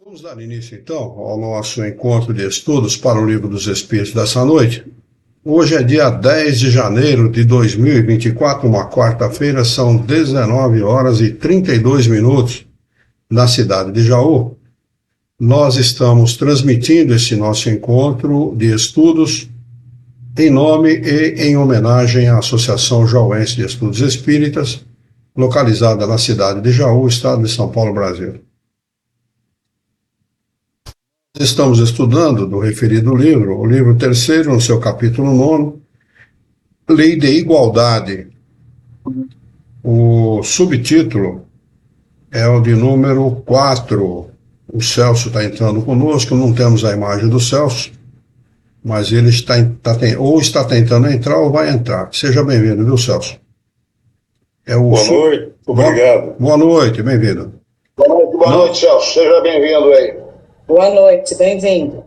Vamos dar início, então, ao nosso encontro de estudos para o Livro dos Espíritos dessa noite. Hoje é dia 10 de janeiro de 2024, uma quarta-feira, são 19 horas e 32 minutos na cidade de Jaú. Nós estamos transmitindo esse nosso encontro de estudos em nome e em homenagem à Associação Jauense de Estudos Espíritas, localizada na cidade de Jaú, estado de São Paulo, Brasil. Estamos estudando do referido livro, o livro terceiro, no seu capítulo 9, Lei de Igualdade. O subtítulo é o de número 4. O Celso está entrando conosco, não temos a imagem do Celso, mas ele está tentando entrar ou vai entrar. Seja bem-vindo, viu, Celso? Boa noite, obrigado. Boa noite, bem-vindo. Boa noite, Celso, seja bem-vindo aí. Boa noite, bem-vindo.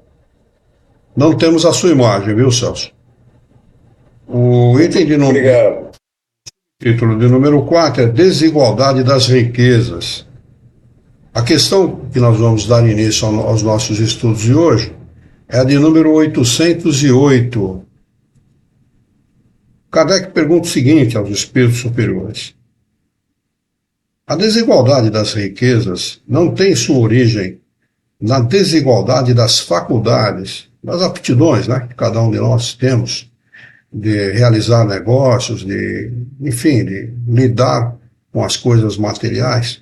Não temos a sua imagem, viu, Celso? O item de número... Obrigado. Título de número 4 é Desigualdade das Riquezas. A questão que nós vamos dar início aos nossos estudos de hoje é a de número 808. Kardec pergunta o seguinte aos espíritos superiores: a desigualdade das riquezas não tem sua origem na desigualdade das faculdades, das aptidões, né, que cada um de nós temos de realizar negócios, de lidar com as coisas materiais,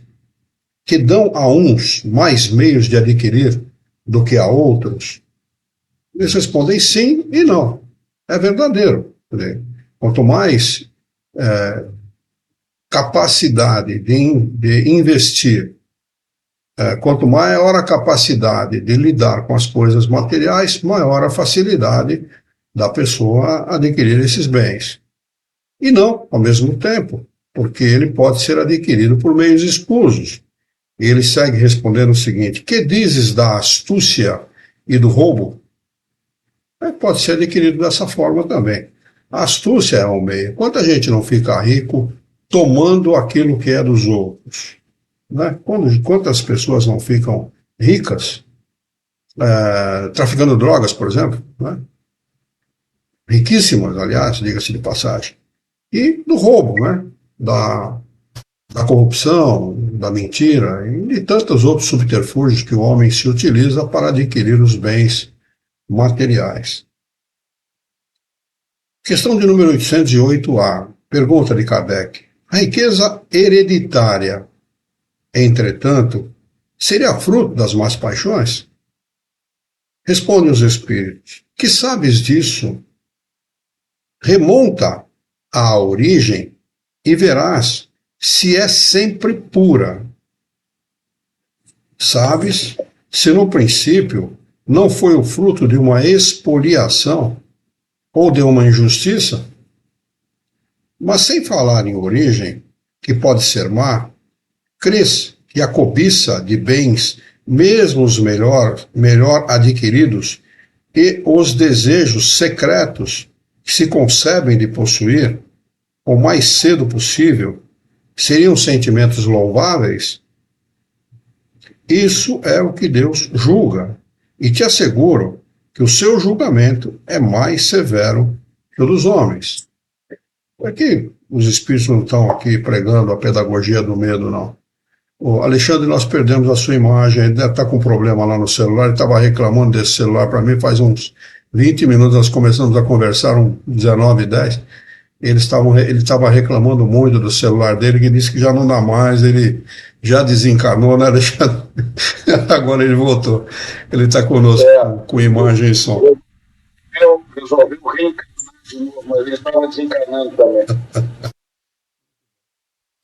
que dão a uns mais meios de adquirir do que a outros? Eles respondem sim e não. É verdadeiro. Quanto mais capacidade de investir, quanto maior a capacidade de lidar com as coisas materiais, maior a facilidade da pessoa adquirir esses bens. E não, ao mesmo tempo, porque ele pode ser adquirido por meios escusos. E ele segue respondendo o seguinte: que dizes da astúcia e do roubo? Pode ser adquirido dessa forma também. A astúcia é um meio. Quanta gente não fica rico tomando aquilo que é dos outros? Né? Quantas pessoas não ficam ricas traficando drogas, por exemplo? Né? Riquíssimas, aliás, diga-se de passagem. E do roubo, né? Da corrupção, da mentira e de tantos outros subterfúgios que o homem se utiliza para adquirir os bens materiais. Questão de número 808A. Pergunta de Kardec: a riqueza hereditária, entretanto, seria fruto das más paixões? Respondem os espíritos: que sabes disso? Remonta à origem e verás se é sempre pura. Sabes se no princípio não foi o fruto de uma expoliação ou de uma injustiça? Mas sem falar em origem, que pode ser má, crês que a cobiça de bens, mesmo os melhor adquiridos, e os desejos secretos que se concebem de possuir, o mais cedo possível, seriam sentimentos louváveis? Isso é o que Deus julga, e te asseguro que o seu julgamento é mais severo que o dos homens. Aqui, os espíritos não estão aqui pregando a pedagogia do medo, não. O Alexandre, nós perdemos a sua imagem, ele deve estar com problema lá no celular, ele estava reclamando desse celular para mim faz uns 20 minutos, nós começamos a conversar, 19h10, ele estava reclamando muito do celular dele, que disse que já não dá mais, ele já desencarnou, né, Alexandre? Agora ele voltou, ele está conosco com imagem e som. Eu resolvi o reencarnar de novo, mas ele estava desencarnando também.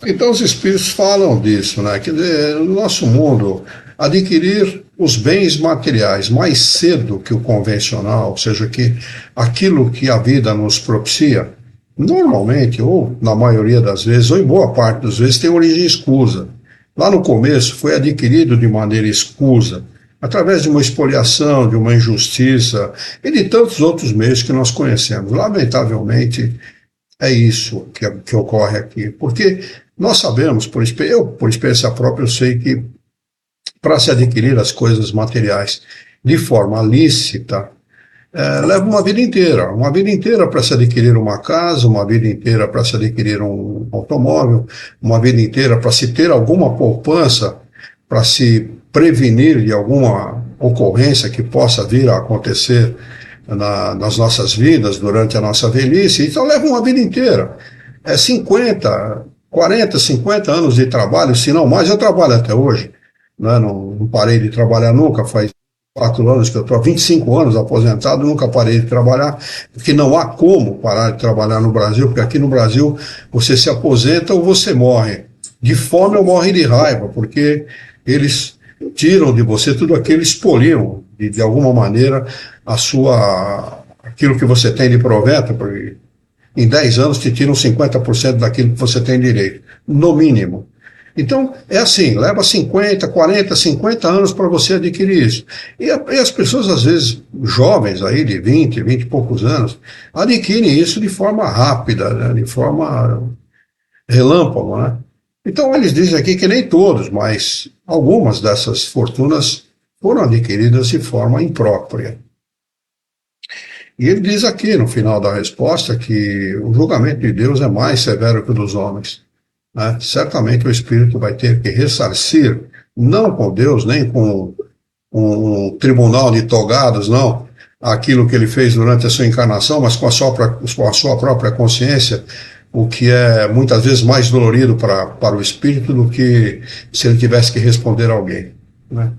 Então os espíritos falam disso, né? Que no nosso mundo, adquirir os bens materiais mais cedo que o convencional, ou seja, que aquilo que a vida nos propicia, normalmente, ou na maioria das vezes, ou em boa parte das vezes, tem origem escusa. Lá no começo foi adquirido de maneira escusa, através de uma expoliação, de uma injustiça e de tantos outros meios que nós conhecemos. Lamentavelmente, é isso que ocorre aqui, porque nós sabemos, por experiência própria, eu sei que para se adquirir as coisas materiais de forma lícita, leva uma vida inteira para se adquirir uma casa, uma vida inteira para se adquirir um automóvel, uma vida inteira para se ter alguma poupança, para se prevenir de alguma ocorrência que possa vir a acontecer nas nossas vidas, durante a nossa velhice. Então leva uma vida inteira. 40, 50 anos de trabalho, se não mais. Eu trabalho até hoje, né? Não parei de trabalhar nunca, faz 4 anos que eu estou há 25 anos aposentado, nunca parei de trabalhar, porque não há como parar de trabalhar no Brasil, porque aqui no Brasil você se aposenta ou você morre de fome ou morre de raiva, porque eles tiram de você tudo aquilo, expoliam de alguma maneira aquilo que você tem de provento, porque em 10 anos te tiram 50% daquilo que você tem direito, no mínimo. Então, é assim, leva 50, 40, 50 anos para você adquirir isso. E as pessoas, às vezes, jovens aí, de 20 e poucos anos, adquirem isso de forma rápida, né, de forma relâmpago, né? Então, eles dizem aqui que nem todos, mas algumas dessas fortunas foram adquiridas de forma imprópria. E ele diz aqui, no final da resposta, que o julgamento de Deus é mais severo que o dos homens. Né? Certamente o Espírito vai ter que ressarcir, não com Deus, nem com um tribunal de togados, não, aquilo que ele fez durante a sua encarnação, mas com a sua própria consciência, o que é muitas vezes mais dolorido para o Espírito do que se ele tivesse que responder a alguém. Né?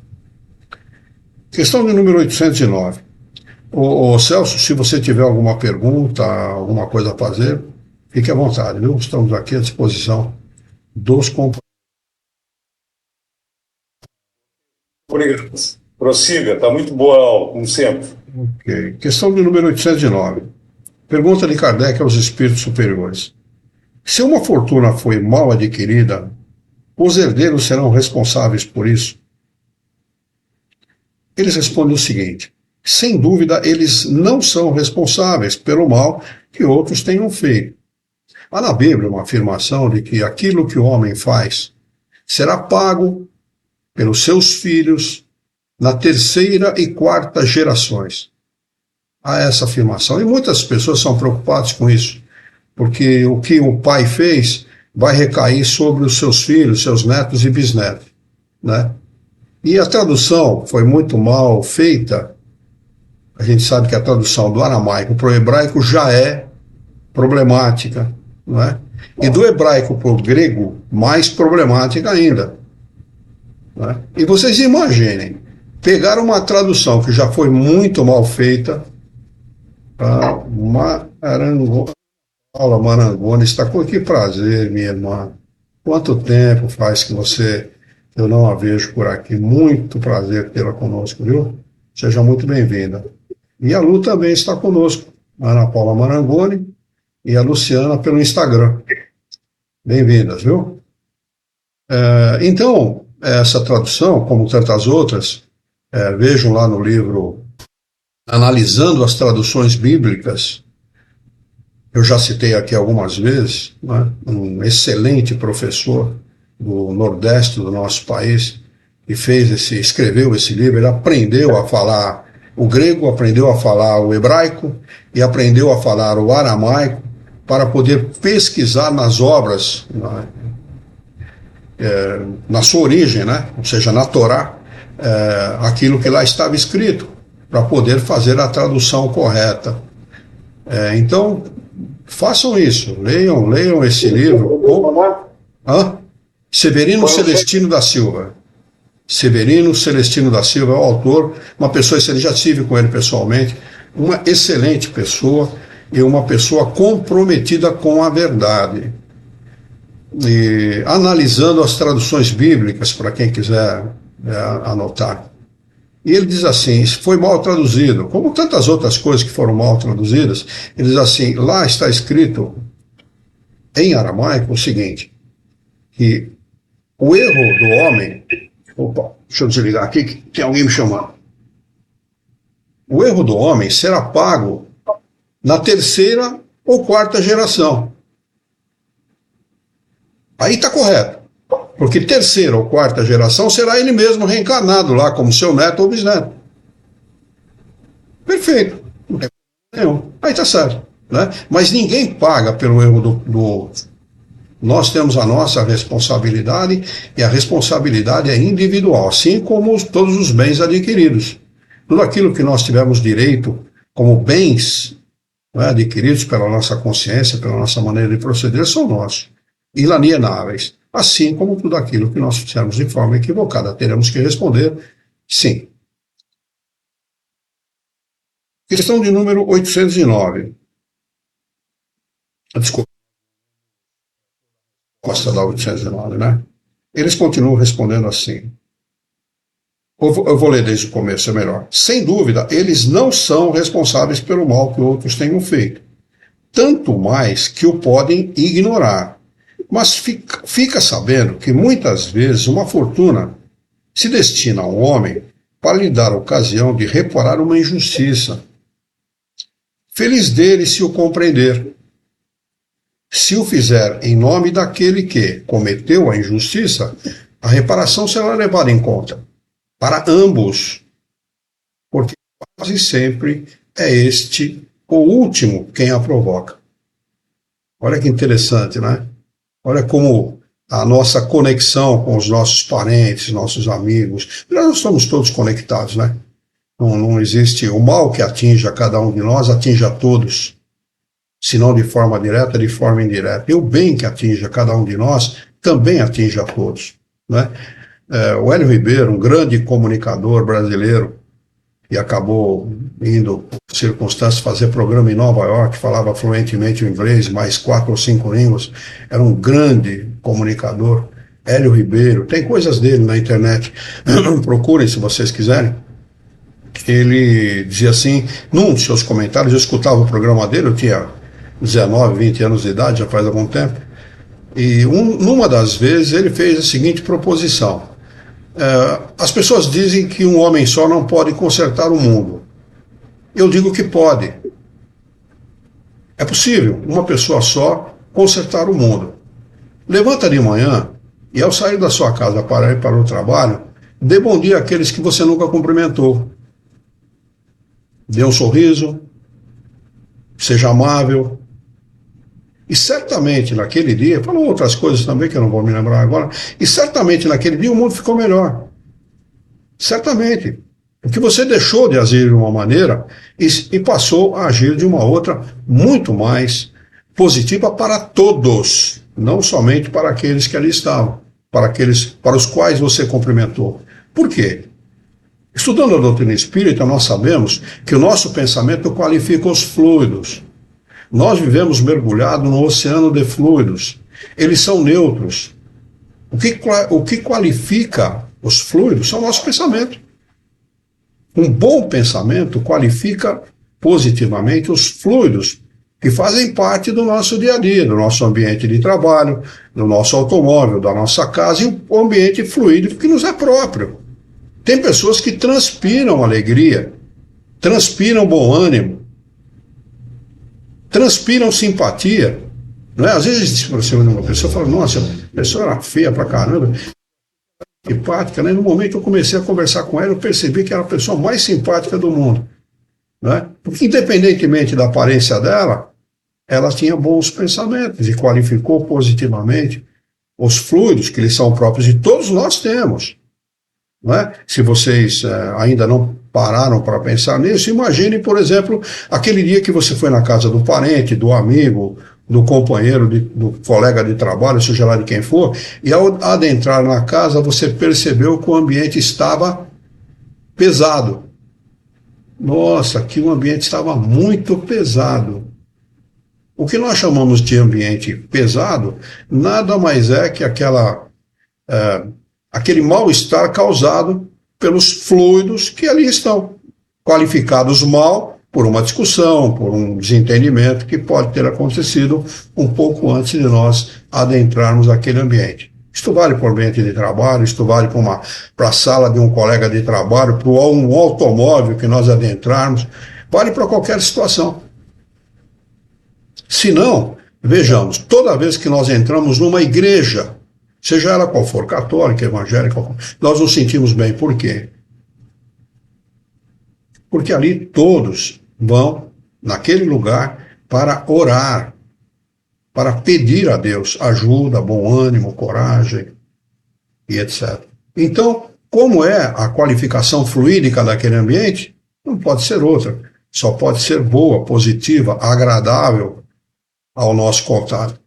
Questão de número 809. Ô Celso, se você tiver alguma pergunta, alguma coisa a fazer, fique à vontade, viu? Estamos aqui à disposição dos companheiros. Obrigado. Prossiga, está muito boa a aula, como sempre. Ok. Questão de número 809. Pergunta de Kardec aos espíritos superiores. Se uma fortuna foi mal adquirida, os herdeiros serão responsáveis por isso? Eles respondem o seguinte: sem dúvida, eles não são responsáveis pelo mal que outros tenham feito. Há na Bíblia uma afirmação de que aquilo que o homem faz será pago pelos seus filhos na terceira e quarta gerações. Há essa afirmação. E muitas pessoas são preocupadas com isso, porque o que o pai fez vai recair sobre os seus filhos, seus netos e bisnetos, né? E a tradução foi muito mal feita. A gente sabe que a tradução do aramaico para o hebraico já é problemática, não é? E do hebraico para o grego, mais problemática ainda. Não é? E vocês imaginem, pegar uma tradução que já foi muito mal feita, Paula Marangoni está com que prazer, minha irmã. Quanto tempo faz que eu não a vejo por aqui? Muito prazer tê-la conosco, viu? Seja muito bem-vinda. E a Lu também está conosco, Ana Paula Marangoni e a Luciana pelo Instagram. Bem-vindas, viu? Então, essa tradução, como tantas outras, vejam lá no livro Analisando as Traduções Bíblicas. Eu já citei aqui algumas vezes, né, um excelente professor do Nordeste do nosso país, que escreveu esse livro. Ele aprendeu a falar o grego, aprendeu a falar o hebraico e aprendeu a falar o aramaico para poder pesquisar nas obras, na sua origem, né, ou seja, na Torá, aquilo que lá estava escrito, para poder fazer a tradução correta. Então, façam isso, leiam esse livro. Severino Celestino da Silva. Severino Celestino da Silva é o autor, uma pessoa, eu já estive com ele pessoalmente, uma excelente pessoa e uma pessoa comprometida com a verdade. E analisando as traduções bíblicas, para quem quiser anotar. E ele diz assim, foi mal traduzido, como tantas outras coisas que foram mal traduzidas. Ele diz assim, lá está escrito em aramaico o seguinte, que o erro do homem... Opa, deixa eu desligar aqui que tem alguém me chamando. O erro do homem será pago na terceira ou quarta geração. Aí está correto. Porque terceira ou quarta geração será ele mesmo reencarnado lá como seu neto ou bisneto. Perfeito. Não tem problema nenhum. Aí está certo. Né? Mas ninguém paga pelo erro do. Nós temos a nossa responsabilidade e a responsabilidade é individual, assim como todos os bens adquiridos. Tudo aquilo que nós tivemos direito como bens, né, adquiridos pela nossa consciência, pela nossa maneira de proceder, são nossos, inalienáveis. Assim como tudo aquilo que nós fizemos de forma equivocada. Teremos que responder sim. Questão de número 809. Desculpa. Costa da 809, né? Eles continuam respondendo assim. Eu vou ler desde o começo, é melhor. Sem dúvida, eles não são responsáveis pelo mal que outros tenham feito. Tanto mais que o podem ignorar. Mas fica sabendo que muitas vezes uma fortuna se destina a um homem para lhe dar a ocasião de reparar uma injustiça. Feliz dele se o compreender. Se o fizer em nome daquele que cometeu a injustiça, a reparação será levada em conta para ambos, porque quase sempre é este o último quem a provoca. Olha que interessante, né? Olha como a nossa conexão com os nossos parentes, nossos amigos, nós estamos todos conectados, né? Não existe o mal que atinge a cada um de nós, atinge a todos, se não de forma direta, de forma indireta. E o bem que atinge a cada um de nós também atinge a todos, né? O Hélio Ribeiro, um grande comunicador brasileiro, que acabou indo, por circunstâncias, fazer programa em Nova York, falava fluentemente o inglês, mais 4 ou 5 línguas, era um grande comunicador. Hélio Ribeiro, tem coisas dele na internet, procurem se vocês quiserem. Ele dizia assim, num dos seus comentários, eu escutava o programa dele, eu tinha 19, 20 anos de idade, já faz algum tempo, e numa das vezes ele fez a seguinte proposição. As pessoas dizem que um homem só não pode consertar o mundo. Eu digo que pode. É possível uma pessoa só consertar o mundo. Levanta de manhã e ao sair da sua casa para ir para o trabalho, dê bom dia àqueles que você nunca cumprimentou. Dê um sorriso, seja amável. E certamente naquele dia, falou outras coisas também que eu não vou me lembrar agora, e certamente naquele dia o mundo ficou melhor. Certamente. Porque você deixou de agir de uma maneira e passou a agir de uma outra muito mais positiva para todos, não somente para aqueles que ali estavam, para os quais você cumprimentou. Por quê? Estudando a doutrina espírita, nós sabemos que o nosso pensamento qualifica os fluidos. Nós vivemos mergulhados no oceano de fluidos. Eles são neutros. O que qualifica os fluidos são o nosso pensamento. Um bom pensamento qualifica positivamente os fluidos que fazem parte do nosso dia a dia, do nosso ambiente de trabalho, do nosso automóvel, da nossa casa e o ambiente fluídico que nos é próprio. Tem pessoas que transpiram alegria, transpiram bom ânimo, transpiram simpatia. Não é? Às vezes, você olha uma pessoa e fala, nossa, a pessoa era feia pra caramba, simpática, né? No momento que eu comecei a conversar com ela, eu percebi que era a pessoa mais simpática do mundo. Né? Porque, independentemente da aparência dela, ela tinha bons pensamentos e qualificou positivamente os fluidos que eles são próprios e todos nós temos. Não é? Se vocês ainda não pararam para pensar nisso, imagine, por exemplo, aquele dia que você foi na casa do parente, do amigo, do companheiro, do colega de trabalho, seja lá de quem for, e ao adentrar na casa você percebeu que o ambiente estava pesado. Nossa, que o ambiente estava muito pesado. O que nós chamamos de ambiente pesado nada mais é que aquele mal-estar causado pelos fluidos que ali estão, qualificados mal por uma discussão, por um desentendimento que pode ter acontecido um pouco antes de nós adentrarmos aquele ambiente. Isto vale para o ambiente de trabalho, isto vale para a sala de um colega de trabalho, para um automóvel que nós adentrarmos, vale para qualquer situação. Se não, vejamos, toda vez que nós entramos numa igreja, seja ela qual for, católica, evangélica, nós nos sentimos bem. Por quê? Porque ali todos vão, naquele lugar, para orar, para pedir a Deus ajuda, bom ânimo, coragem e etc. Então, como é a qualificação fluídica daquele ambiente? Não pode ser outra. Só pode ser boa, positiva, agradável ao nosso contato.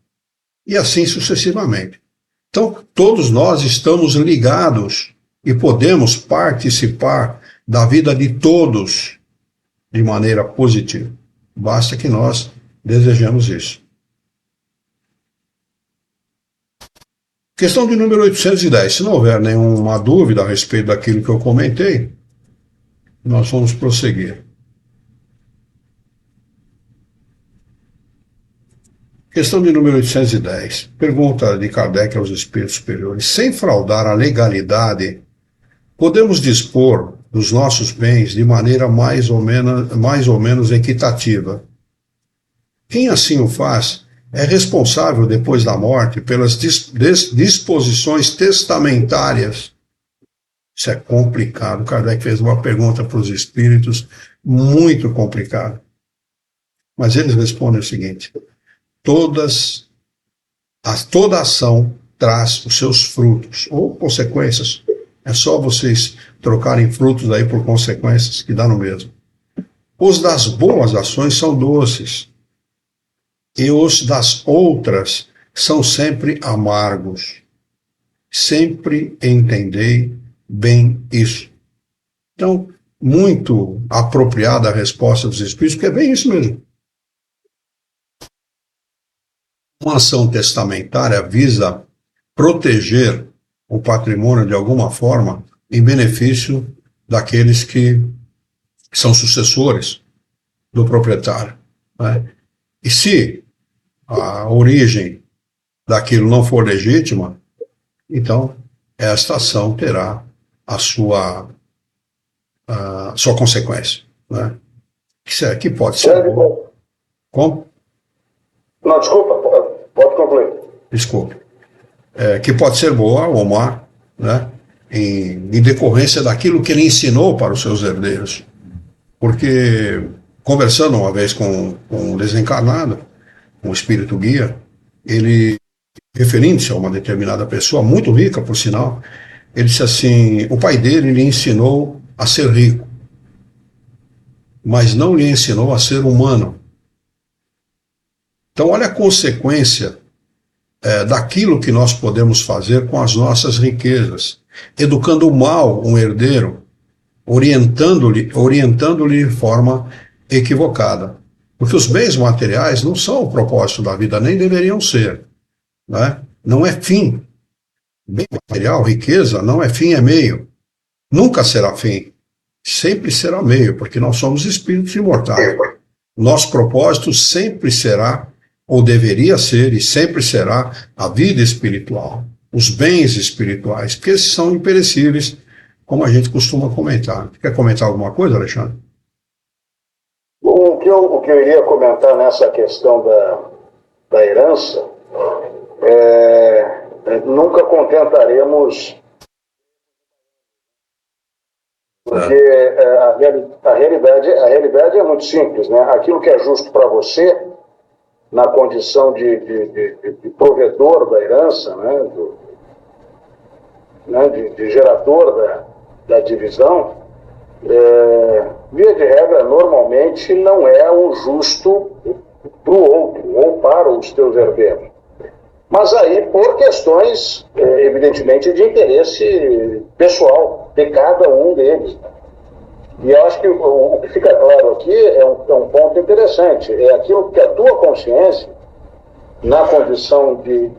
E assim sucessivamente. Então, todos nós estamos ligados e podemos participar da vida de todos de maneira positiva. Basta que nós desejemos isso. Questão de número 810. Se não houver nenhuma dúvida a respeito daquilo que eu comentei, nós vamos prosseguir. Questão de número 810. Pergunta de Kardec aos espíritos superiores. Sem fraudar a legalidade, podemos dispor dos nossos bens de maneira mais ou menos equitativa. Quem assim o faz é responsável depois da morte pelas disposições testamentárias. Isso é complicado. Kardec fez uma pergunta para os espíritos muito complicada. Mas eles respondem o seguinte: toda ação traz os seus frutos, ou consequências. É só vocês trocarem frutos aí por consequências, que dá no mesmo. Os das boas ações são doces, e os das outras são sempre amargos. Sempre entendei bem isso. Então, muito apropriada a resposta dos espíritos, porque é bem isso mesmo. Uma ação testamentária visa proteger o patrimônio de alguma forma em benefício daqueles que são sucessores do proprietário, né? E se a origem daquilo não for legítima, então esta ação terá a sua consequência, né? Que pode ser boa. Como? Não, desculpa, pode concluir. Desculpe. Que pode ser boa ou má, né? Em decorrência daquilo que ele ensinou para os seus herdeiros. Porque, conversando uma vez com um desencarnado, um espírito guia, ele, referindo-se a uma determinada pessoa, muito rica, por sinal, ele disse assim: o pai dele lhe ensinou a ser rico, mas não lhe ensinou a ser humano. Então, olha a consequência daquilo que nós podemos fazer com as nossas riquezas, educando mal um herdeiro, orientando-lhe de forma equivocada. Porque os bens materiais não são o propósito da vida, nem deveriam ser, né? Não é fim. Bem material, riqueza, não é fim, é meio. Nunca será fim. Sempre será meio, porque nós somos espíritos imortais. Nosso propósito sempre será, ou deveria ser, e sempre será, a vida espiritual, os bens espirituais, porque esses são imperecíveis, como a gente costuma comentar. Quer comentar alguma coisa, Alexandre? O que eu iria comentar nessa questão da herança, nunca contentaremos, porque a realidade é muito simples, né? Aquilo que é justo para você, na condição de provedor da herança, né, de gerador da divisão, via de regra, normalmente não é o justo para o outro, ou para os teus herdeiros. Mas aí, por questões, evidentemente, de interesse pessoal de cada um deles. E eu acho que o que fica claro aqui é um ponto interessante. É aquilo que a tua consciência, na condição de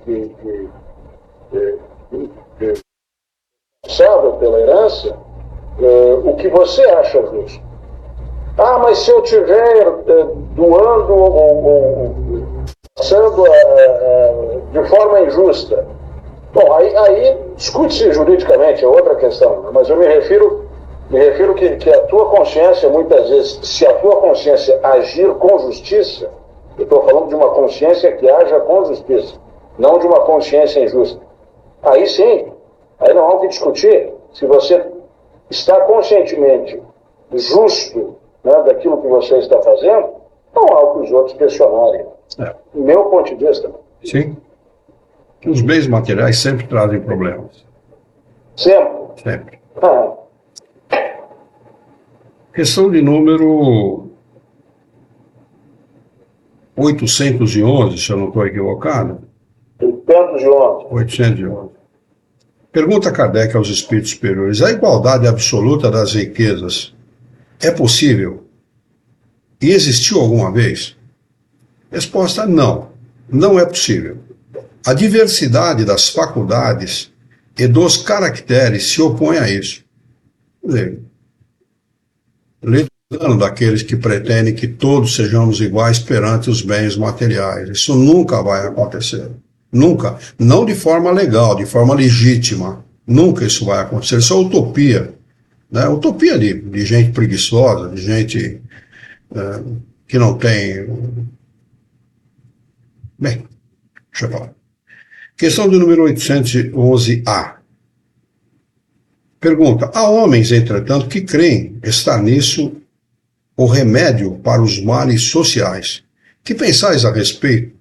responsável pela herança, o que você acha justo. Ah, mas se eu estiver doando ou passando de forma injusta. Bom, aí discute-se juridicamente, é outra questão, né? Mas eu me refiro que a tua consciência, muitas vezes, se a tua consciência agir com justiça, eu estou falando de uma consciência que haja com justiça, não de uma consciência injusta. Aí sim, aí não há o que discutir. Se você está conscientemente justo, né, daquilo que você está fazendo, não há o que os outros questionarem. Meu ponto de vista. Sim. Os bens materiais sempre trazem problemas. Sempre. Sempre. Questão de número 811, se eu não estou equivocado. 811. 811. Pergunta Kardec aos espíritos superiores: a igualdade absoluta das riquezas é possível? E existiu alguma vez? Resposta: não. Não é possível. A diversidade das faculdades e dos caracteres se opõe a isso. Quer dizer, lembrando daqueles que pretendem que todos sejamos iguais perante os bens materiais. Isso nunca vai acontecer. Nunca. Não de forma legal, de forma legítima. Nunca isso vai acontecer. Isso é utopia. Né? Utopia de gente preguiçosa, de gente que não tem... Bem, deixa eu falar. Questão do número 811A. Pergunta: há homens, entretanto, que creem estar nisso o remédio para os males sociais. Que pensais a respeito?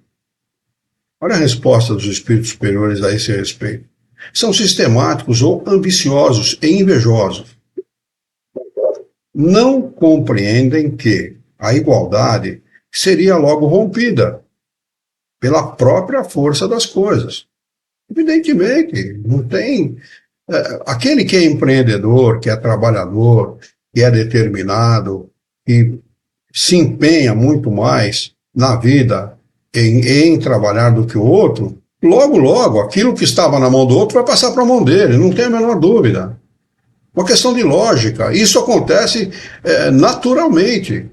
Olha a resposta dos espíritos superiores a esse respeito. São sistemáticos ou ambiciosos e invejosos. Não compreendem que a igualdade seria logo rompida pela própria força das coisas. Evidentemente, não tem... aquele que é empreendedor, que é trabalhador, que é determinado, que se empenha muito mais na vida em trabalhar do que o outro, logo, aquilo que estava na mão do outro vai passar para a mão dele, não tem a menor dúvida. Uma questão de lógica. Isso acontece naturalmente.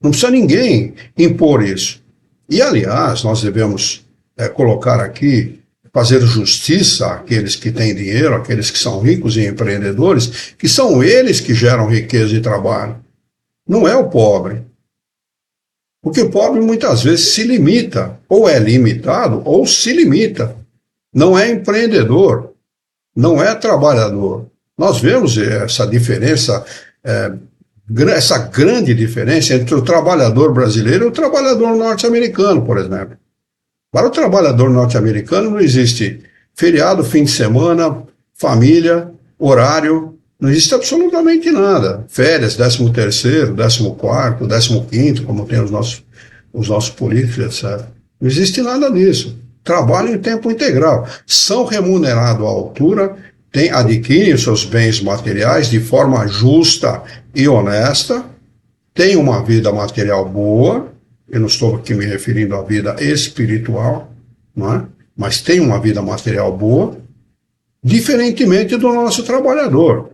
Não precisa ninguém impor isso. E, aliás, nós devemos colocar aqui, fazer justiça àqueles que têm dinheiro, àqueles que são ricos e empreendedores, que são eles que geram riqueza e trabalho. Não é o pobre. Porque o pobre muitas vezes se limita, ou é limitado, ou se limita. Não é empreendedor, não é trabalhador. Nós vemos essa diferença, essa grande diferença entre o trabalhador brasileiro e o trabalhador norte-americano, por exemplo. Para o trabalhador norte-americano não existe feriado, fim de semana, família, horário, não existe absolutamente nada. Férias, 13º, 14º, 15º, como tem os nossos políticos, etc. Não existe nada disso. Trabalham em tempo integral. São remunerados à altura, adquirem os seus bens materiais de forma justa e honesta, têm uma vida material boa. Eu não estou aqui me referindo à vida espiritual, não é? Mas tem uma vida material boa, diferentemente do nosso trabalhador,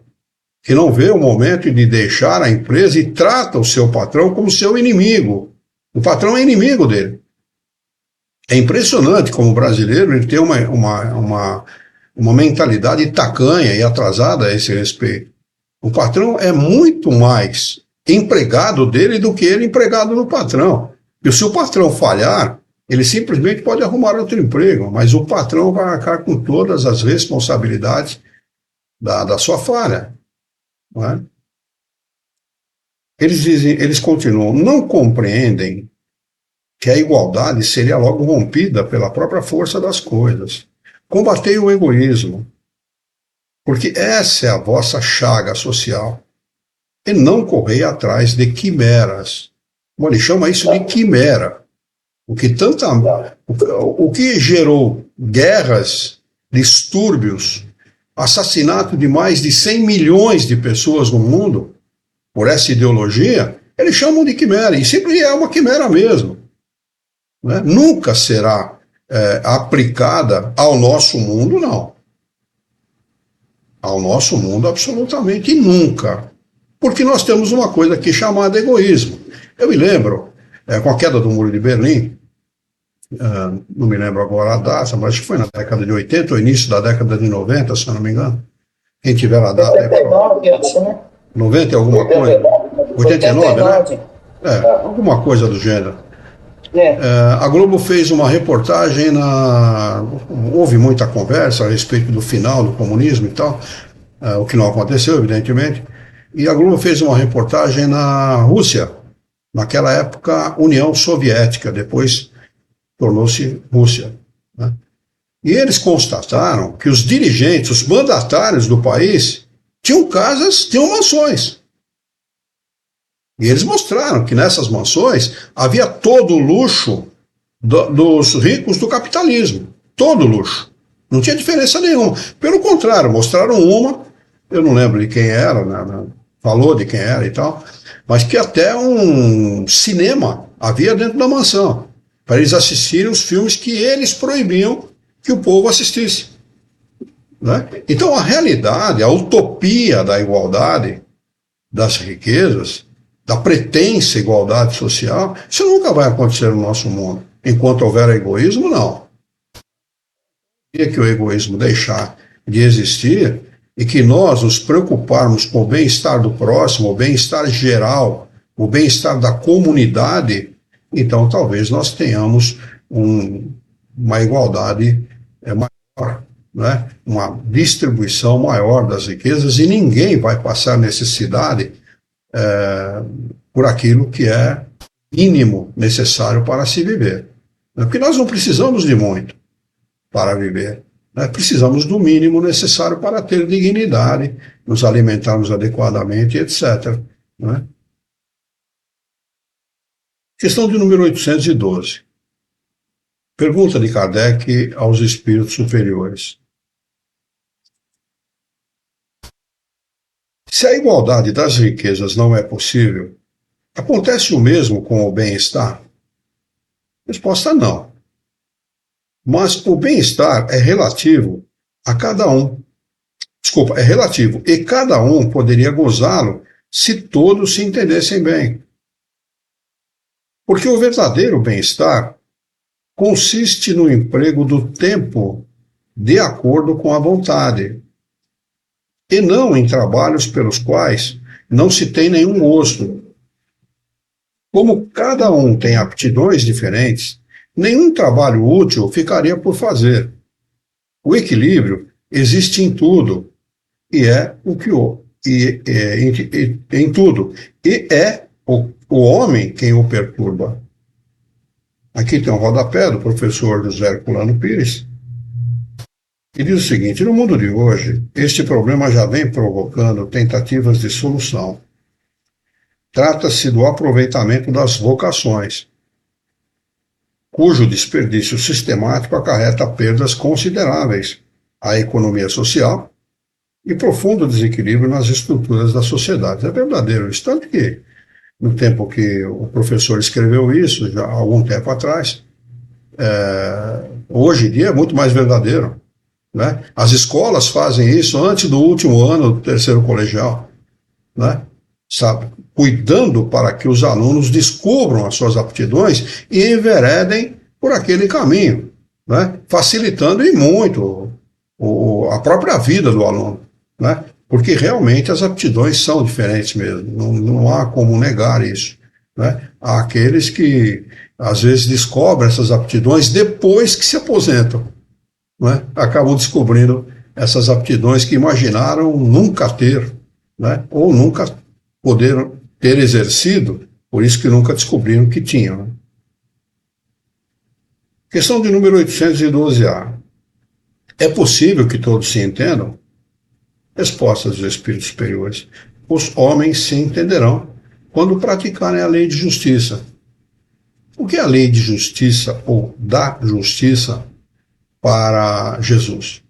que não vê o momento de deixar a empresa e trata o seu patrão como seu inimigo. O patrão é inimigo dele. É impressionante como o brasileiro ele tem uma mentalidade tacanha e atrasada a esse respeito. O patrão é muito mais empregado dele do que ele empregado do patrão. E se o patrão falhar, ele simplesmente pode arrumar outro emprego, mas o patrão vai arcar com todas as responsabilidades da sua falha. Não é? Eles continuam: não compreendem que a igualdade seria logo rompida pela própria força das coisas. Combatei o egoísmo, porque essa é a vossa chaga social, e não correi atrás de quimeras. Ele chama isso de quimera. O que gerou guerras, distúrbios, assassinato de mais de 100 milhões de pessoas no mundo, por essa ideologia, eles chamam de quimera, e sempre é uma quimera mesmo. Né? Nunca será aplicada ao nosso mundo, não. Ao nosso mundo, absolutamente nunca. Porque nós temos uma coisa aqui chamada egoísmo. Eu me lembro, com a queda do Muro de Berlim, não me lembro agora a data, mas acho que foi na década de 80 ou início da década de 90, se eu não me engano. Quem tiver a data... 89, acho, né? 90 é alguma coisa? 89, né? Alguma coisa do gênero. A Globo fez uma reportagem houve muita conversa a respeito do final do comunismo e tal, o que não aconteceu, evidentemente, e a Globo fez uma reportagem na Rússia, naquela época União Soviética, depois tornou-se Rússia, né? E eles constataram que os dirigentes, os mandatários do país, tinham casas, tinham mansões. E eles mostraram que nessas mansões havia todo o luxo dos ricos do capitalismo. Todo o luxo. Não tinha diferença nenhuma. Pelo contrário, mostraram uma, eu não lembro de quem era, né, falou de quem era e tal, mas que até um cinema havia dentro da mansão, para eles assistirem os filmes que eles proibiam que o povo assistisse. Né? Então a realidade, a utopia da igualdade das riquezas, da pretensa igualdade social, isso nunca vai acontecer no nosso mundo. Enquanto houver egoísmo, não. E que o egoísmo deixar de existir e que nós nos preocuparmos com o bem-estar do próximo, o bem-estar geral, o bem-estar da comunidade, então talvez nós tenhamos uma igualdade maior, né? Uma distribuição maior das riquezas e ninguém vai passar necessidade por aquilo que é mínimo necessário para se viver. Porque nós não precisamos de muito para viver. Né? Precisamos do mínimo necessário para ter dignidade, nos alimentarmos adequadamente, etc. Né? Questão de número 812. Pergunta de Kardec aos espíritos superiores. Se a igualdade das riquezas não é possível, acontece o mesmo com o bem-estar? Resposta: não. Mas o bem-estar é relativo a cada um. Desculpa, é relativo, e cada um poderia gozá-lo se todos se entendessem bem. Porque o verdadeiro bem-estar consiste no emprego do tempo de acordo com a vontade, e não em trabalhos pelos quais não se tem nenhum gosto. Como cada um tem aptidões diferentes, nenhum trabalho útil ficaria por fazer. O equilíbrio existe em tudo, e é o que em tudo, e é o homem quem o perturba. Aqui tem um rodapé do professor José Herculano Pires, que diz o seguinte: no mundo de hoje, este problema já vem provocando tentativas de solução. Trata-se do aproveitamento das vocações, cujo desperdício sistemático acarreta perdas consideráveis à economia social e profundo desequilíbrio nas estruturas da sociedade. É verdadeiro isso, tanto que no tempo que o professor escreveu isso, já há algum tempo atrás, hoje em dia é muito mais verdadeiro. Né? As escolas fazem isso antes do último ano do terceiro colegial, né? Sabe? Cuidando para que os alunos descubram as suas aptidões e enveredem por aquele caminho, né? Facilitando e muito a própria vida do aluno, né? Porque realmente as aptidões são diferentes mesmo, não há como negar isso, né? Há aqueles que às vezes descobrem essas aptidões depois que se aposentam, né? Acabam descobrindo essas aptidões que imaginaram nunca ter, né? Ou nunca poderam ter exercido, por isso que nunca descobriram que tinham. Né? Questão de número 812A. É possível que todos se entendam? Resposta dos espíritos superiores. Os homens se entenderão quando praticarem a lei de justiça. O que é a lei de justiça ou da justiça para Jesus?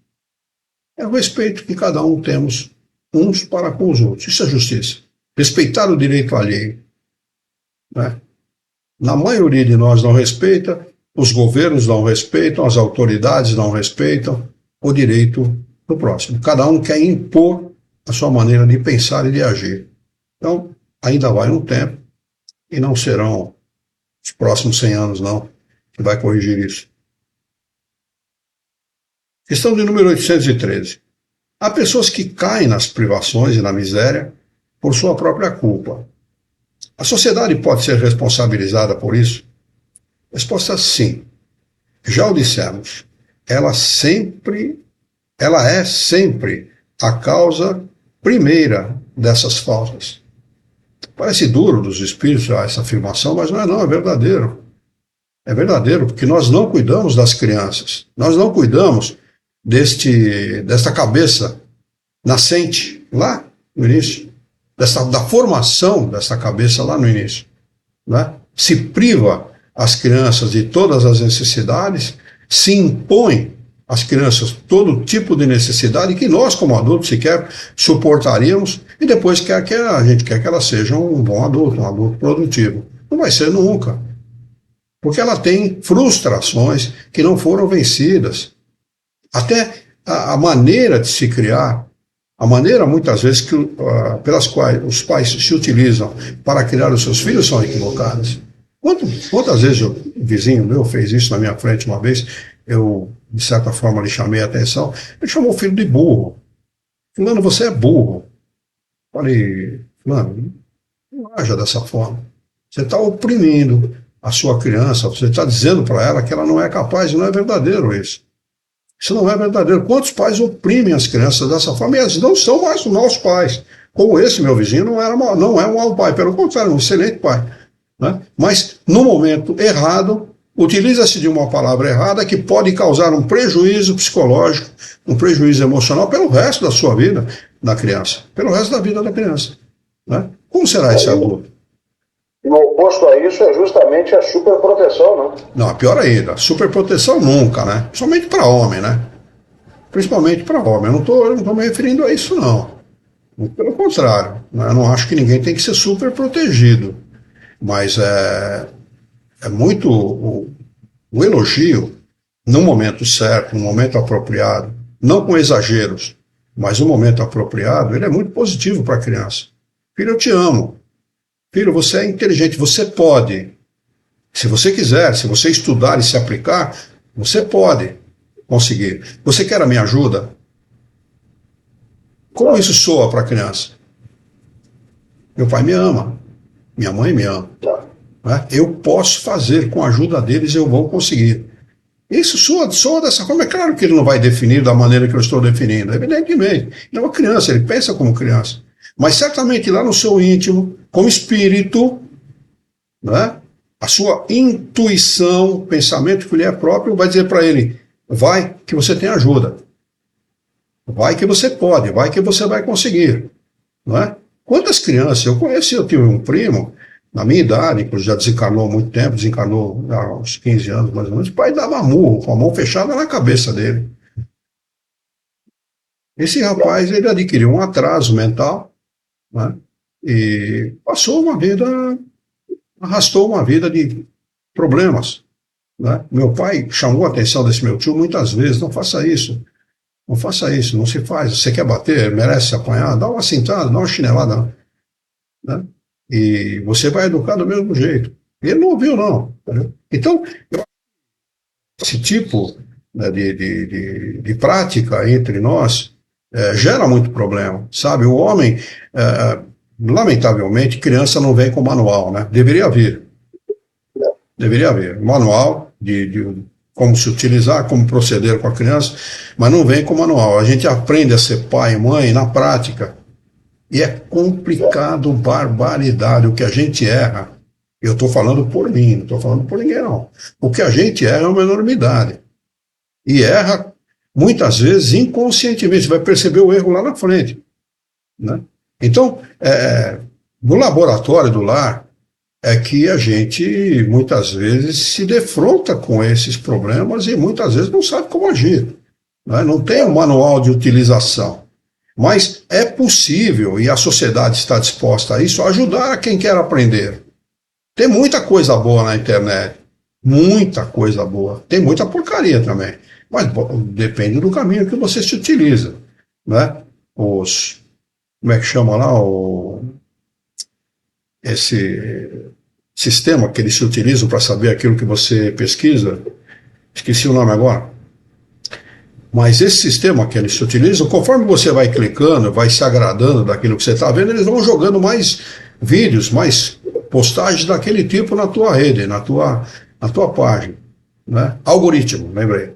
É o respeito que cada um temos uns para com os outros. Isso é justiça. Respeitar o direito alheio. Né? Na maioria de nós não respeita, os governos não respeitam, as autoridades não respeitam o direito do próximo. Cada um quer impor a sua maneira de pensar e de agir. Então, ainda vai um tempo, e não serão os próximos 100 anos, não, que vai corrigir isso. Questão de número 813. Há pessoas que caem nas privações e na miséria por sua própria culpa. A sociedade pode ser responsabilizada por isso? Resposta sim. Já o dissemos. Ela é sempre a causa primeira dessas faltas. Parece duro dos espíritos essa afirmação, mas não, é verdadeiro. É verdadeiro, porque nós não cuidamos das crianças. Nós não cuidamos desta cabeça nascente lá no início, da formação dessa cabeça lá no início. Né? Se priva as crianças de todas as necessidades, se impõe às crianças todo tipo de necessidade que nós, como adultos, sequer suportaríamos, e depois a gente quer que elas sejam um bom adulto, um adulto produtivo. Não vai ser nunca. Porque ela tem frustrações que não foram vencidas. Até a maneira de se criar, a maneira muitas vezes pelas quais os pais se utilizam para criar os seus filhos são equivocadas. Quantas vezes um vizinho meu fez isso na minha frente uma vez, eu, de certa forma, lhe chamei a atenção, ele chamou o filho de burro. Fulano, você é burro. Falei, Fulano, não haja dessa forma. Você está oprimindo a sua criança, você está dizendo para ela que ela não é capaz, e não é verdadeiro isso. Isso não é verdadeiro. Quantos pais oprimem as crianças dessa forma? E eles não são mais os maus pais. Como esse meu vizinho não é um mau pai, pelo contrário, um excelente pai. Né? Mas, no momento errado, utiliza-se de uma palavra errada que pode causar um prejuízo psicológico, um prejuízo emocional pelo resto da sua vida da criança, pelo resto da vida da criança. Né? Como será esse adulto? E o oposto a isso é justamente a superproteção, né? Não, pior ainda, superproteção nunca, né? Somente para homem, né? Principalmente para homem. Eu não estou me referindo a isso, não. Pelo contrário, né? Eu não acho que ninguém tem que ser super protegido. Mas é muito o elogio, no momento certo, no momento apropriado, não com exageros, mas no momento apropriado, ele é muito positivo para a criança. Filho, eu te amo. Filho, você é inteligente, você pode. Se você quiser, se você estudar e se aplicar, você pode conseguir. Você quer a minha ajuda? Como isso soa para a criança? Meu pai me ama, minha mãe me ama. Né? Eu posso fazer, com a ajuda deles eu vou conseguir. Isso soa dessa forma. É claro que ele não vai definir da maneira que eu estou definindo, evidentemente. Ele é uma criança, ele pensa como criança. Mas certamente lá no seu íntimo, como espírito, né, a sua intuição, o pensamento que lhe é próprio, vai dizer para ele, vai que você tem ajuda. Vai que você pode, vai que você vai conseguir. Não é? Quantas crianças eu tive um primo, na minha idade, inclusive já desencarnou há muito tempo, desencarnou há uns 15 anos mais ou menos, o pai dava murro, com a mão fechada na cabeça dele. Esse rapaz, ele adquiriu um atraso mental, né? E arrastou uma vida de problemas. Né? Meu pai chamou a atenção desse meu tio muitas vezes, não faça isso, não se faz, você quer bater, merece se apanhar, dá uma cintada, dá uma chinelada, né? E você vai educar do mesmo jeito. Ele não ouviu, não. Entendeu? Então, esse tipo, né, de prática entre nós gera muito problema, sabe? O homem, lamentavelmente, criança não vem com manual, né? Deveria haver manual de como se utilizar, como proceder com a criança, mas não vem com manual. A gente aprende a ser pai e mãe na prática, e é complicado, barbaridade, o que a gente erra. Eu estou falando por mim, não estou falando por ninguém, não. O que a gente erra é uma enormidade. E erra, muitas vezes, inconscientemente. Você vai perceber o erro lá na frente. Né? Então, no laboratório do lar, é que a gente, muitas vezes, se defronta com esses problemas e muitas vezes não sabe como agir. Né? Não tem um manual de utilização. Mas é possível, e a sociedade está disposta a isso, ajudar a quem quer aprender. Tem muita coisa boa na internet. Muita coisa boa. Tem muita porcaria também. Mas depende do caminho que você se utiliza. Né? Como é que chama lá? Esse sistema que eles se utilizam para saber aquilo que você pesquisa. Esqueci o nome agora. Mas esse sistema que eles se utilizam, conforme você vai clicando, vai se agradando daquilo que você está vendo, eles vão jogando mais vídeos, mais postagens daquele tipo na tua rede, na tua na tua página, né? Algoritmo, lembrei.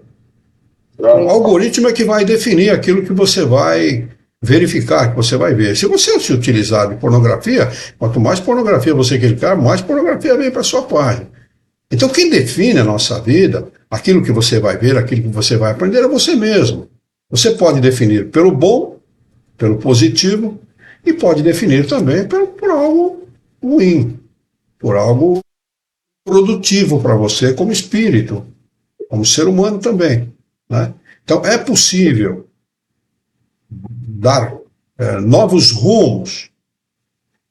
O algoritmo é que vai definir aquilo que você vai verificar, que você vai ver. Se você se utilizar de pornografia, quanto mais pornografia você clicar, mais pornografia vem para sua página. Então, quem define a nossa vida, aquilo que você vai ver, aquilo que você vai aprender, é você mesmo. Você pode definir pelo bom, pelo positivo, e pode definir também por algo ruim, por algo produtivo para você como espírito, como ser humano também, né? Então, é possível dar novos rumos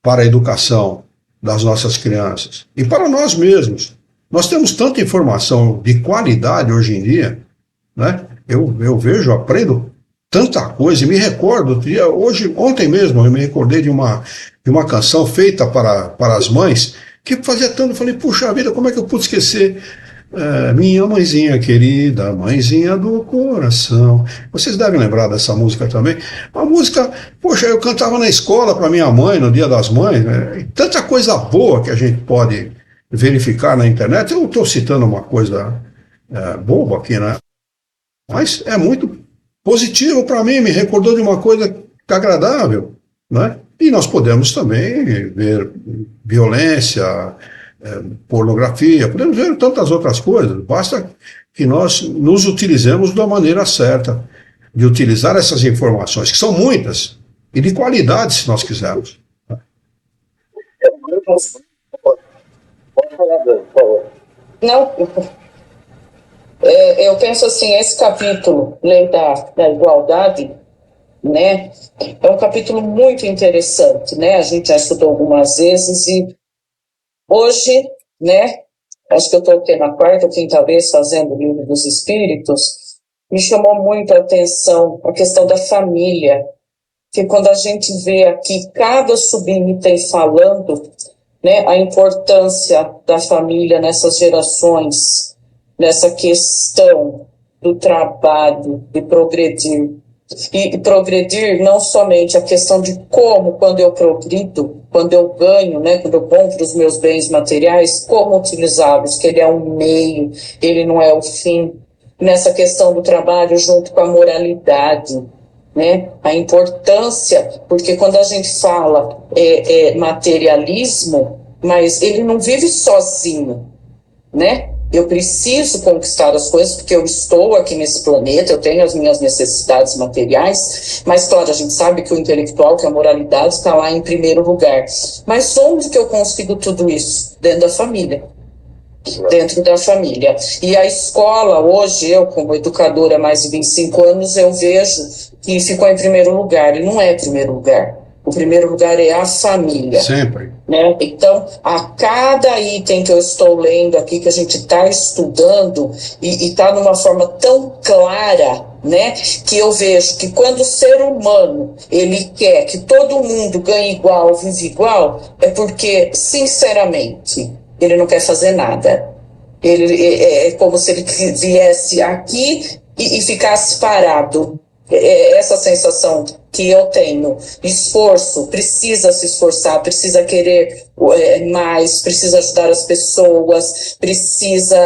para a educação das nossas crianças e para nós mesmos. Nós temos tanta informação de qualidade hoje em dia, né? Eu vejo, aprendo tanta coisa e me recordo, ontem mesmo eu me recordei de uma canção feita para as mães, que fazia tanto, eu falei, puxa vida, como é que eu pude esquecer? Minha mãezinha querida, mãezinha do coração. Vocês devem lembrar dessa música também. Uma música, poxa, eu cantava na escola para minha mãe, no Dia das Mães, né? E tanta coisa boa que a gente pode verificar na internet. Eu estou citando uma coisa boba aqui, né? Mas é muito positivo para mim, me recordou de uma coisa agradável, né? E nós podemos também ver violência, pornografia, podemos ver tantas outras coisas, basta que nós nos utilizemos da maneira certa, de utilizar essas informações, que são muitas, e de qualidade, se nós quisermos. Pode falar, Dan, por favor. Não, eu penso assim, esse capítulo, Lei da Igualdade, né, é um capítulo muito interessante, né, a gente já estudou algumas vezes e hoje, né, acho que eu estou na quarta ou quinta vez fazendo o Livro dos Espíritos, me chamou muito a atenção a questão da família, que quando a gente vê aqui cada subitem falando, né, a importância da família nessas gerações, nessa questão do trabalho, de progredir. E progredir não somente a questão de como, quando eu progrido, quando eu ganho, né, quando eu compro os meus bens materiais, como utilizá-los, que ele é um meio, ele não é o fim. Nessa questão do trabalho junto com a moralidade, né, a importância, porque quando a gente fala materialismo, mas ele não vive sozinho, né? Eu preciso conquistar as coisas porque eu estou aqui nesse planeta, eu tenho as minhas necessidades materiais, mas claro, a gente sabe que o intelectual, que a moralidade está lá em primeiro lugar. Mas onde que eu consigo tudo isso? Dentro da família. Dentro da família. E a escola, hoje, eu como educadora há mais de 25 anos, eu vejo que ficou em primeiro lugar, e não é primeiro lugar. O primeiro lugar é a família. Sempre. Né? Então, a cada item que eu estou lendo aqui, que a gente está estudando, e está numa forma tão clara, né, que eu vejo que quando o ser humano ele quer que todo mundo ganhe igual, vive igual, é porque, sinceramente, ele não quer fazer nada. Ele é como se ele viesse aqui e ficasse parado. Essa sensação que eu tenho. Esforço, precisa se esforçar, precisa querer mais, precisa ajudar as pessoas, precisa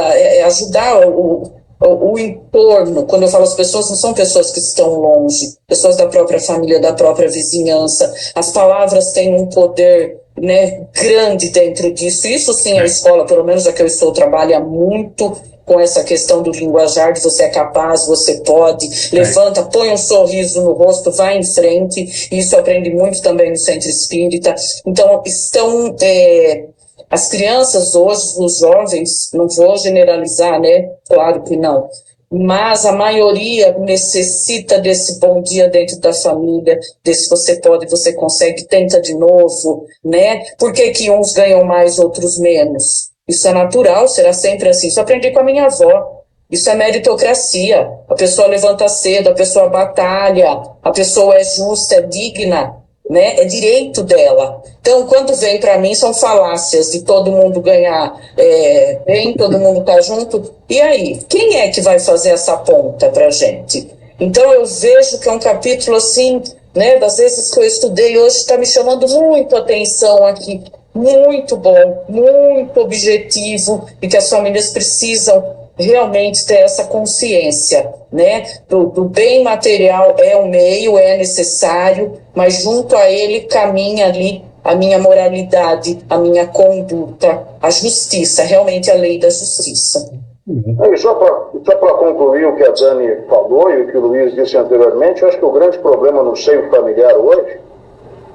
ajudar o entorno. Quando eu falo as pessoas, não são pessoas que estão longe, pessoas da própria família, da própria vizinhança. As palavras têm um poder, né, grande dentro disso. Isso sim, a escola, pelo menos a que eu estou, trabalha muito com essa questão do linguajar, de você é capaz, você pode, levanta, põe um sorriso no rosto, vai em frente. Isso eu aprendi muito também no Centro Espírita. Então, estão as crianças hoje, os jovens, não vou generalizar, né? Claro que não. Mas a maioria necessita desse bom dia dentro da família, desse você pode, você consegue, tenta de novo, né? Por que que uns ganham mais, outros menos? Isso é natural, será sempre assim. Isso eu aprendi com a minha avó. Isso é meritocracia. A pessoa levanta cedo, a pessoa batalha, a pessoa é justa, é digna, né? É direito dela. Então, quando vem para mim, são falácias de todo mundo ganhar bem, todo mundo tá junto. E aí, quem é que vai fazer essa ponta pra gente? Então, eu vejo que é um capítulo assim, né? Das vezes que eu estudei hoje, está me chamando muito a atenção aqui. muito bom, muito objetivo, e que as famílias precisam realmente ter essa consciência, né? Do bem material é um meio, é necessário, mas junto a ele caminha ali a minha moralidade, a minha conduta, a justiça, realmente a lei da justiça. E só para concluir o que a Dani falou e o que o Luiz disse anteriormente, eu acho que o grande problema no seio familiar hoje,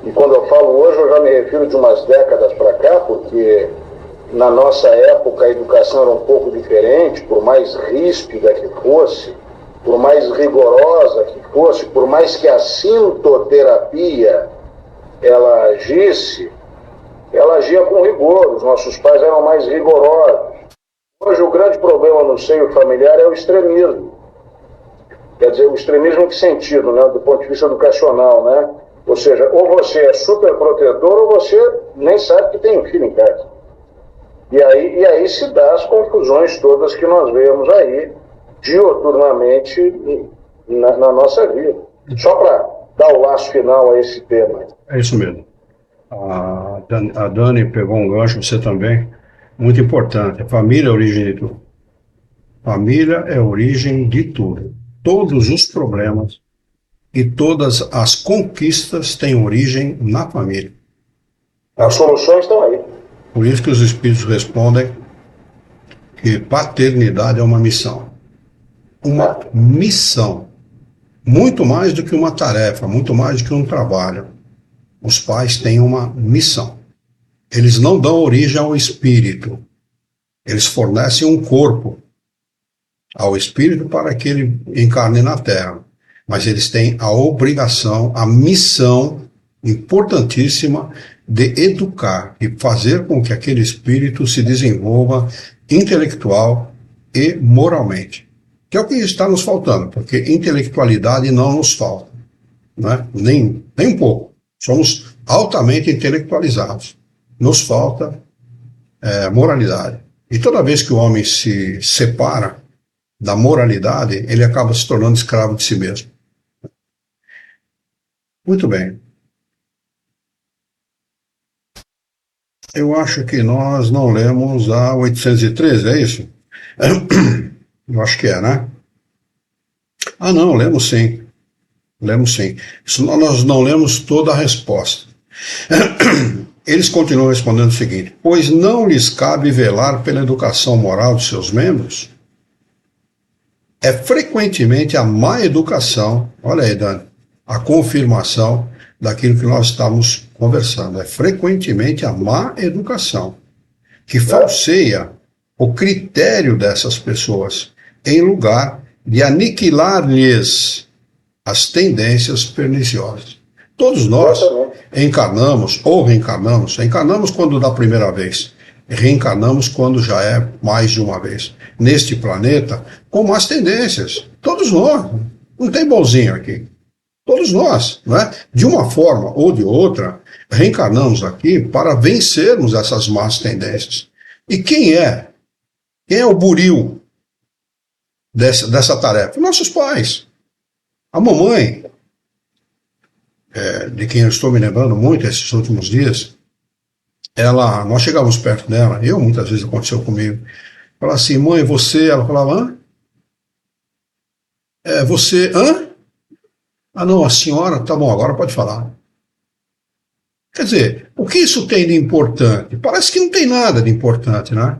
e quando eu falo hoje eu já me refiro de umas décadas para cá, porque na nossa época a educação era um pouco diferente, por mais ríspida que fosse, por mais rigorosa que fosse, por mais que a sintoterapia ela agisse, ela agia com rigor, os nossos pais eram mais rigorosos. Hoje o grande problema no seio familiar é o extremismo. Quer dizer, o extremismo em que sentido, né? Do ponto de vista educacional, né? Ou seja, ou você é super protetor ou você nem sabe que tem um filho em casa. E aí se dá as confusões todas que nós vemos aí dioturnamente na nossa vida. Só para dar o laço final a esse tema. É isso mesmo. A Dani pegou um gancho, você também, muito importante. A família é a origem de tudo. Família é a origem de tudo. Todos os problemas e todas as conquistas têm origem na família. As soluções estão aí. Por isso que os espíritos respondem que paternidade é uma missão. Uma missão. Muito mais do que uma tarefa, muito mais do que um trabalho. Os pais têm uma missão. Eles não dão origem ao espírito. Eles fornecem um corpo ao espírito para que ele encarne na Terra. Mas eles têm a obrigação, a missão importantíssima de educar e fazer com que aquele espírito se desenvolva intelectual e moralmente. Que é o que está nos faltando, porque intelectualidade não nos falta, né? Nem um pouco. Somos altamente intelectualizados. Nos falta moralidade. E toda vez que o homem se separa da moralidade, ele acaba se tornando escravo de si mesmo. Muito bem. Eu acho que nós não lemos a 813, é isso? Eu acho que é, né? Ah, não, lemos sim. Lemos sim. Nós não lemos toda a resposta. Eles continuam respondendo o seguinte: pois não lhes cabe velar pela educação moral de seus membros? É frequentemente a má educação, olha aí, Dani, a confirmação daquilo que nós estamos conversando. É frequentemente a má educação que falseia o critério dessas pessoas, em lugar de aniquilar-lhes as tendências perniciosas. Todos nós encarnamos ou reencarnamos. Encarnamos quando da primeira vez, reencarnamos quando já é mais de uma vez. Neste planeta, com más tendências. Todos nós. Não tem bonzinho aqui. Todos nós, não é? De uma forma ou de outra, reencarnamos aqui para vencermos essas más tendências. E quem é? Quem é o buril dessa tarefa? Nossos pais. A mamãe, de quem eu estou me lembrando muito esses últimos dias, nós chegávamos perto dela, muitas vezes aconteceu comigo, falava assim: mãe, você? Ela falava: hã? Você? Hã? Ah, não, a senhora? Tá bom, agora pode falar. Quer dizer, o que isso tem de importante? Parece que não tem nada de importante, né?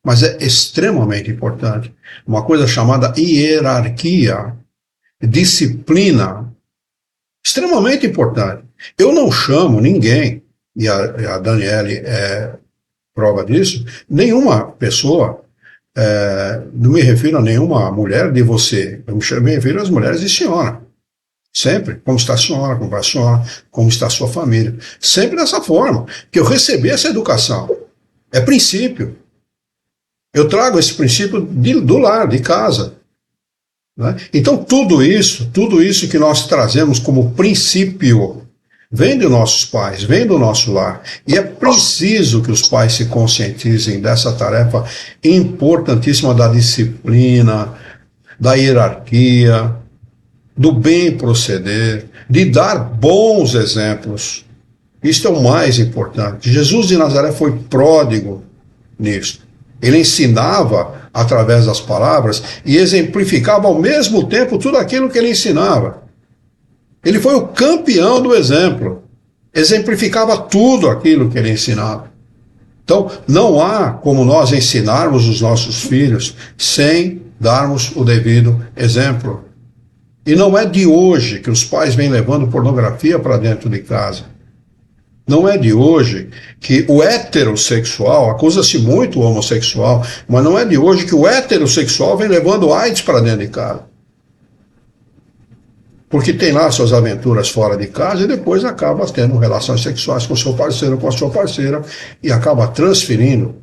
Mas é extremamente importante. Uma coisa chamada hierarquia, disciplina, extremamente importante. Eu não chamo ninguém, e a Daniele é prova disso, nenhuma pessoa, não me refiro a nenhuma mulher de você, eu me refiro às mulheres de senhora. Sempre. Como está a senhora, como vai a senhora, como está a sua família. Sempre dessa forma, que eu recebi essa educação. É princípio. Eu trago esse princípio do lar, de casa. Né? Então, tudo isso que nós trazemos como princípio, vem dos nossos pais, vem do nosso lar. E é preciso que os pais se conscientizem dessa tarefa importantíssima da disciplina, da hierarquia, do bem proceder, de dar bons exemplos. Isto é o mais importante. Jesus de Nazaré foi pródigo nisso. Ele ensinava através das palavras e exemplificava ao mesmo tempo tudo aquilo que ele ensinava. Ele foi o campeão do exemplo. Exemplificava tudo aquilo que ele ensinava. Então, não há como nós ensinarmos os nossos filhos sem darmos o devido exemplo. E não é de hoje que os pais vêm levando pornografia para dentro de casa. Não é de hoje que o heterossexual, acusa-se muito o homossexual, mas não é de hoje que o heterossexual vem levando AIDS para dentro de casa. Porque tem lá suas aventuras fora de casa e depois acaba tendo relações sexuais com o seu parceiro, com a sua parceira, e acaba transferindo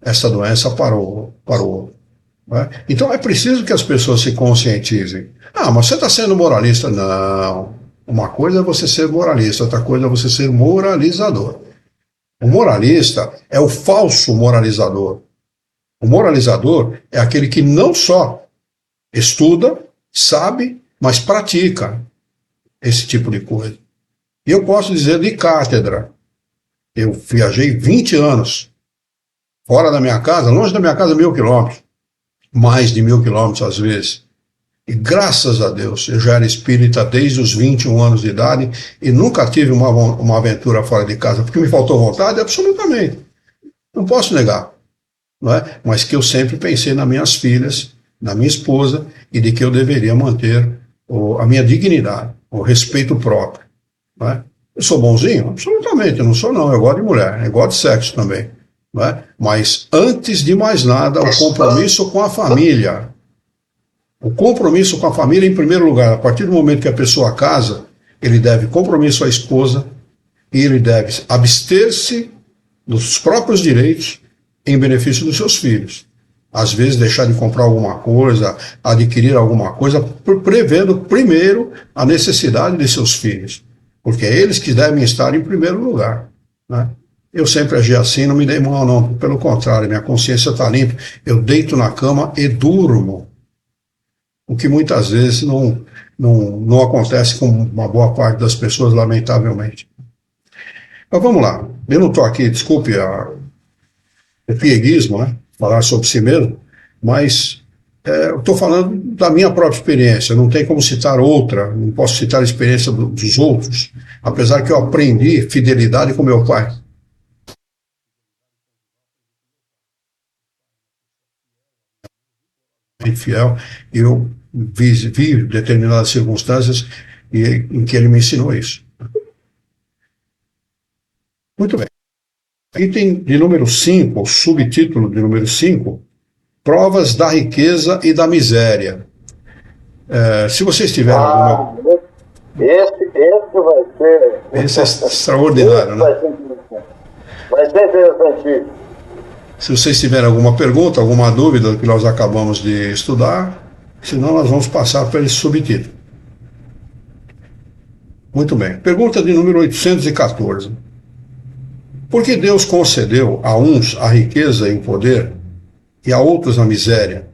essa doença para o outro. Né? Então é preciso que as pessoas se conscientizem. Ah, mas você está sendo moralista? Não. Uma coisa é você ser moralista, outra coisa é você ser moralizador. O moralista é o falso moralizador. O moralizador é aquele que não só estuda, sabe, mas pratica esse tipo de coisa. E eu posso dizer de cátedra. Eu viajei 20 anos fora da minha casa, longe da minha casa 1.000 quilômetros. Mais de 1.000 quilômetros às vezes. E graças a Deus, eu já era espírita desde os 21 anos de idade e nunca tive uma aventura fora de casa, porque me faltou vontade, absolutamente. Não posso negar. Não é? Mas que eu sempre pensei nas minhas filhas, na minha esposa, e de que eu deveria manter a minha dignidade, o respeito próprio. Não é? Eu sou bonzinho? Absolutamente, eu não sou não, eu gosto de mulher, eu gosto de sexo também. Não é? Mas antes de mais nada, o compromisso com a família. O compromisso com a família em primeiro lugar. A partir do momento que a pessoa casa, ele deve compromisso à esposa e ele deve abster-se dos próprios direitos em benefício dos seus filhos. Às vezes deixar de comprar alguma coisa, adquirir alguma coisa, prevendo primeiro a necessidade de seus filhos. Porque é eles que devem estar em primeiro lugar. Né? Eu sempre agi assim, não me dei mal não. Pelo contrário, minha consciência está limpa. Eu deito na cama e durmo. O que muitas vezes não acontece com uma boa parte das pessoas, lamentavelmente. Mas vamos lá. Eu não estou aqui, desculpe o pieguismo, né? Falar sobre si mesmo, mas eu estou falando da minha própria experiência. Não tem como citar outra, não posso citar a experiência dos outros, apesar que eu aprendi fidelidade com meu pai. Fiel, eu vi determinadas circunstâncias em que ele me ensinou isso. Muito bem. Item de número 5, o subtítulo de número 5, provas da riqueza e da miséria. Se vocês tiverem alguma... Esse vai ser... Esse é extraordinário, né? Vai ser interessante. Se vocês tiverem alguma pergunta, alguma dúvida do que nós acabamos de estudar, senão nós vamos passar para esse subtítulo. Muito bem. Pergunta de número 814. Por que Deus concedeu a uns a riqueza e o poder e a outros a miséria?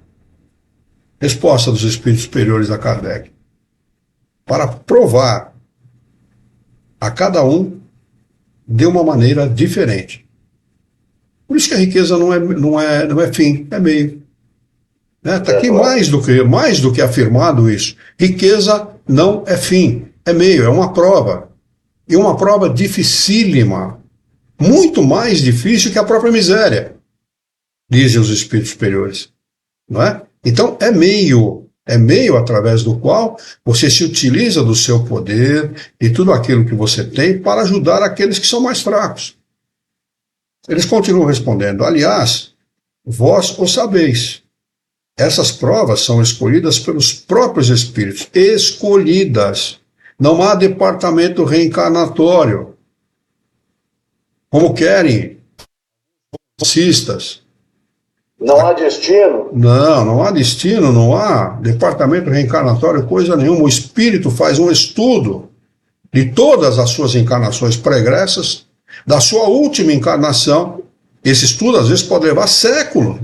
Resposta dos espíritos superiores a Kardec. Para provar a cada um de uma maneira diferente. Por isso que a riqueza não é fim, é meio. Está aqui mais do que afirmado isso. Riqueza não é fim, é meio, é uma prova. E uma prova dificílima, muito mais difícil que a própria miséria, dizem os espíritos superiores. Não é? Então é meio através do qual você se utiliza do seu poder e tudo aquilo que você tem para ajudar aqueles que são mais fracos. Eles continuam respondendo, aliás, vós o sabeis. Essas provas são escolhidas pelos próprios espíritos, escolhidas. Não há departamento reencarnatório, como querem bolsistas. Não há destino? Não há destino, não há departamento reencarnatório, coisa nenhuma. O espírito faz um estudo de todas as suas encarnações pregressas, da sua última encarnação. Esse estudo às vezes pode levar séculos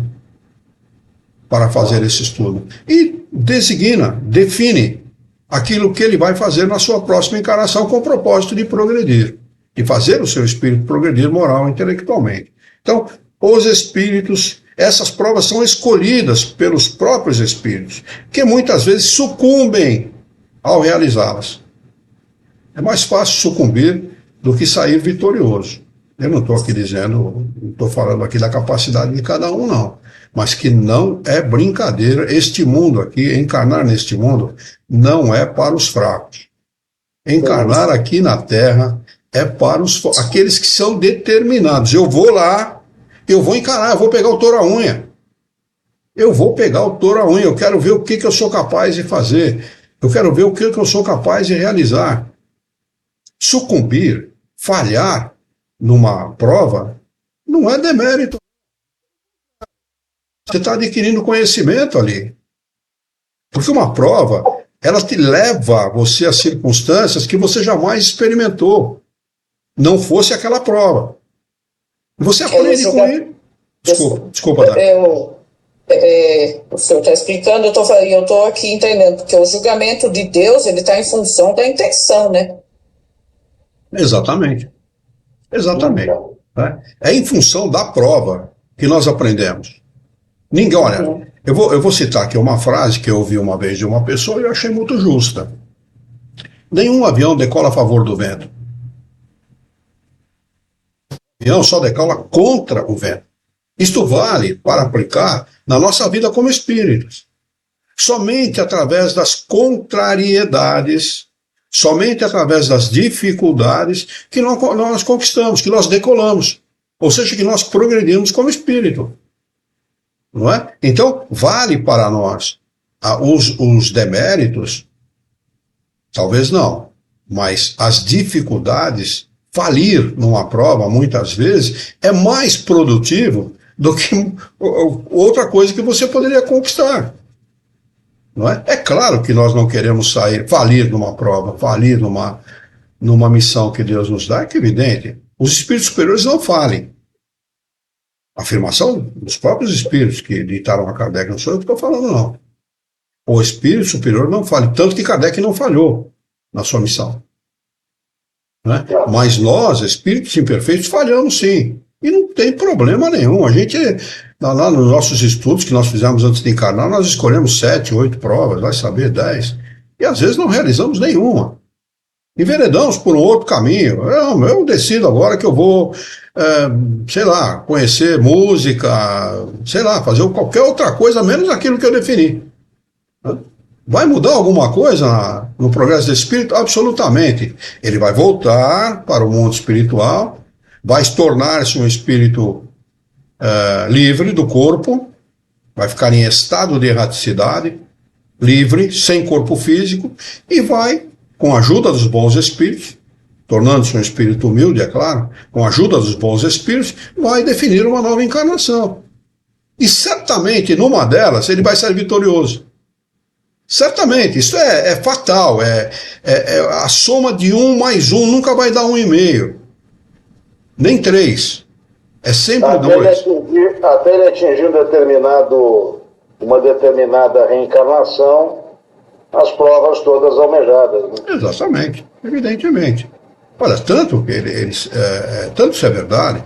para fazer esse estudo. E define aquilo que ele vai fazer na sua próxima encarnação com o propósito de progredir. e fazer o seu espírito progredir moral e intelectualmente. Então, os espíritos, essas provas são escolhidas pelos próprios espíritos, que muitas vezes sucumbem ao realizá-las. É mais fácil sucumbir do que sair vitorioso. Eu não estou aqui dizendo, não estou falando aqui da capacidade de cada um, não. Mas que não é brincadeira. Este mundo aqui, encarnar neste mundo, não é para os fracos. Encarnar aqui na Terra é para aqueles que são determinados. Eu vou lá, eu vou encarar, eu vou pegar o touro à unha. Eu vou pegar o touro à unha, eu quero ver o que eu sou capaz de fazer. Eu quero ver o que eu sou capaz de realizar. Sucumbir, falhar numa prova, não é demérito. Você está adquirindo conhecimento ali. Porque uma prova, ela te leva você a circunstâncias que você jamais experimentou. Não fosse aquela prova. Você aprende com ele. Desculpa, Dani. O senhor está explicando, eu estou aqui entendendo, porque o julgamento de Deus, ele está em função da intenção, né? Exatamente. É em função da prova que nós aprendemos. Ninguém, olha, eu vou citar aqui uma frase que eu ouvi uma vez de uma pessoa e eu achei muito justa. Nenhum avião decola a favor do vento. O avião só decola contra o vento. Isto vale para aplicar na nossa vida como espíritos. Somente através das contrariedades, somente através das dificuldades que nós conquistamos, que nós decolamos. Ou seja, que nós progredimos como espírito. Não é? Então, vale para nós os deméritos, talvez não, mas as dificuldades, falir numa prova, muitas vezes, é mais produtivo do que outra coisa que você poderia conquistar. Não é? É claro que nós não queremos falir numa prova, falir numa missão que Deus nos dá, é que é evidente. Os espíritos superiores não falem. Afirmação dos próprios espíritos que ditaram a Kardec, não sou eu que estou falando, não. O espírito superior não falha, tanto que Kardec não falhou na sua missão. Né? Mas nós, espíritos imperfeitos, falhamos sim. E não tem problema nenhum. A gente, lá nos nossos estudos que nós fizemos antes de encarnar, nós escolhemos 7, 8 provas, vai saber 10. E às vezes não realizamos nenhuma. Enveredamos por um outro caminho. Eu decido agora que eu vou, sei lá, conhecer música, sei lá, fazer qualquer outra coisa, menos aquilo que eu defini. Vai mudar alguma coisa no progresso do espírito? Absolutamente. Ele vai voltar para o mundo espiritual, vai tornar-se um espírito livre do corpo, vai ficar em estado de erraticidade, livre, sem corpo físico, e vai, com a ajuda dos bons espíritos, tornando-se um espírito humilde, é claro, com a ajuda dos bons espíritos, vai definir uma nova encarnação. E certamente, numa delas, ele vai ser vitorioso. Certamente, isso é fatal, a soma de 1 mais 1 nunca vai dar 1,5, nem 3, é sempre 2. Até ele atingir uma determinada reencarnação, as provas todas almejadas. Né? Exatamente, evidentemente. Olha, tanto isso é verdade,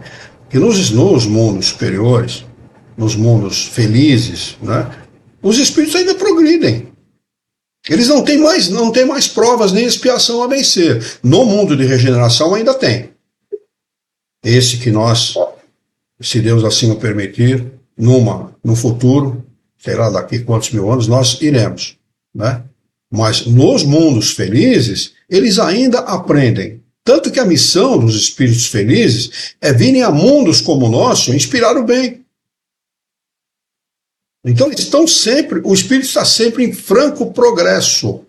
que nos mundos superiores, nos mundos felizes, né, os espíritos ainda progridem. Eles não têm mais provas nem expiação a vencer. No mundo de regeneração ainda tem. Esse que nós, se Deus assim o permitir, no futuro, sei lá, daqui quantos mil anos, nós iremos. Né? Mas nos mundos felizes, eles ainda aprendem. Tanto que a missão dos espíritos felizes é virem a mundos como o nosso inspirar o bem. Então, o espírito está sempre em franco progresso.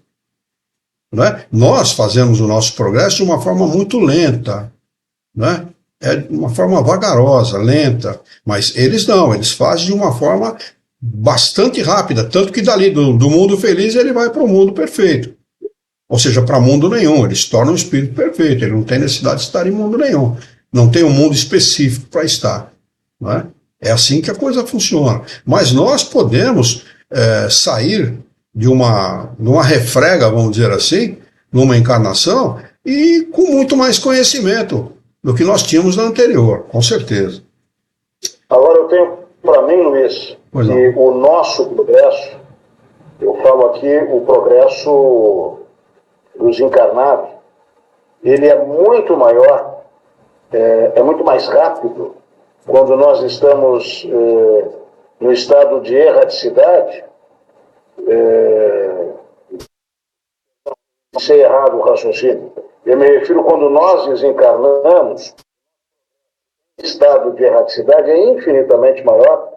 Né? Nós fazemos o nosso progresso de uma forma muito lenta. Né? É de uma forma vagarosa, lenta. Mas eles não, eles fazem de uma forma bastante rápida. Tanto que dali do mundo feliz ele vai para o mundo perfeito. Ou seja, para mundo nenhum. Ele se torna um espírito perfeito. Ele não tem necessidade de estar em mundo nenhum. Não tem um mundo específico para estar. Não é? É assim que a coisa funciona. Mas nós podemos sair de uma refrega, vamos dizer assim, numa encarnação, e com muito mais conhecimento do que nós tínhamos na anterior, com certeza. Agora eu tenho para mim, Luiz, que o nosso progresso, eu falo aqui o progresso dos encarnados, ele é muito maior, é muito mais rápido quando nós estamos no estado de erraticidade. Sei errado o raciocínio. Eu me refiro quando nós desencarnamos, o estado de erraticidade é infinitamente maior.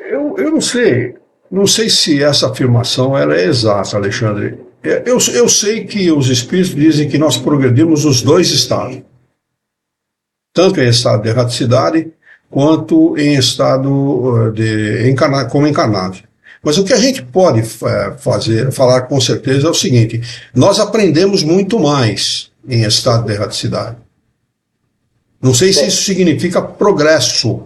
Eu não sei se essa afirmação ela é exata, Alexandre. Eu sei que os espíritos dizem que nós progredimos nos dois estados, tanto em estado de erraticidade quanto em estado como encarnado. Mas o que a gente pode falar com certeza é o seguinte: nós aprendemos muito mais em estado de erraticidade. Não sei se isso significa progresso,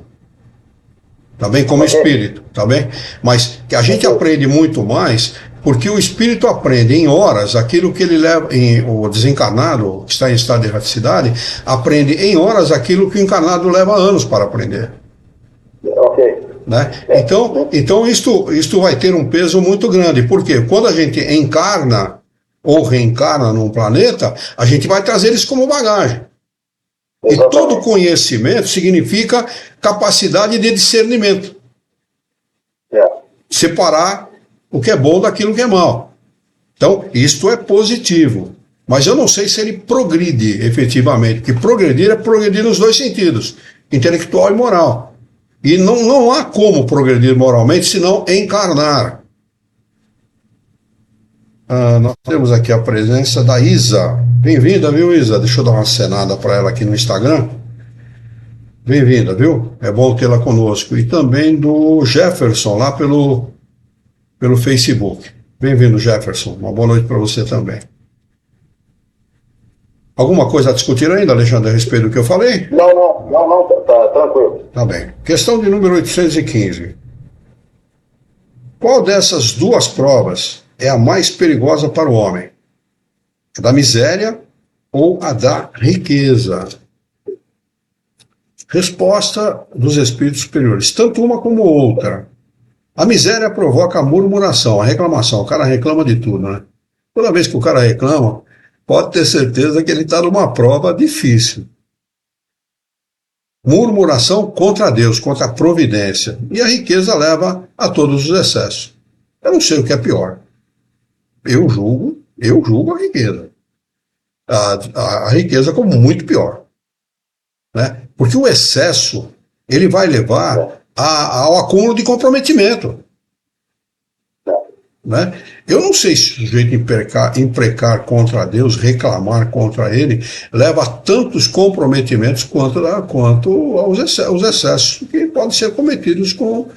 tá bem, como espírito, tá bem? Mas que a gente aprende muito mais porque o espírito aprende em horas aquilo que ele leva, o desencarnado, que está em estado de erraticidade, aprende em horas aquilo que o encarnado leva anos para aprender. Ok. Né? Então isto vai ter um peso muito grande, porque quando a gente encarna ou reencarna num planeta, a gente vai trazer eles como bagagem. E todo conhecimento significa capacidade de discernimento. Separar o que é bom daquilo que é mal. Então, isto é positivo. Mas eu não sei se ele progride efetivamente, porque progredir é progredir nos dois sentidos, intelectual e moral. E não há como progredir moralmente senão encarnar. Nós temos aqui a presença da Isa. Bem-vinda, viu, Isa? Deixa eu dar uma acenada para ela aqui no Instagram. Bem-vinda, viu? É bom tê-la conosco. E também do Jefferson, lá pelo Facebook. Bem-vindo, Jefferson. Uma boa noite para você também. Alguma coisa a discutir ainda, Alexandre, a respeito do que eu falei? Não, tá tranquilo. Tá bem. Questão de número 815. Qual dessas duas provas é a mais perigosa para o homem? A da miséria ou a da riqueza? Resposta dos espíritos superiores. Tanto uma como outra. A miséria provoca a murmuração, a reclamação. O cara reclama de tudo, né? Toda vez que o cara reclama, pode ter certeza que ele está numa prova difícil. Murmuração contra Deus, contra a providência. E a riqueza leva a todos os excessos. Eu não sei o que é pior. Eu julgo a riqueza. A riqueza como muito pior. Né? Porque o excesso, ele vai levar ao acúmulo de comprometimento. Né? Eu não sei se o sujeito imprecar contra Deus, reclamar contra ele, leva a tantos comprometimentos quanto aos excessos que podem ser cometidos com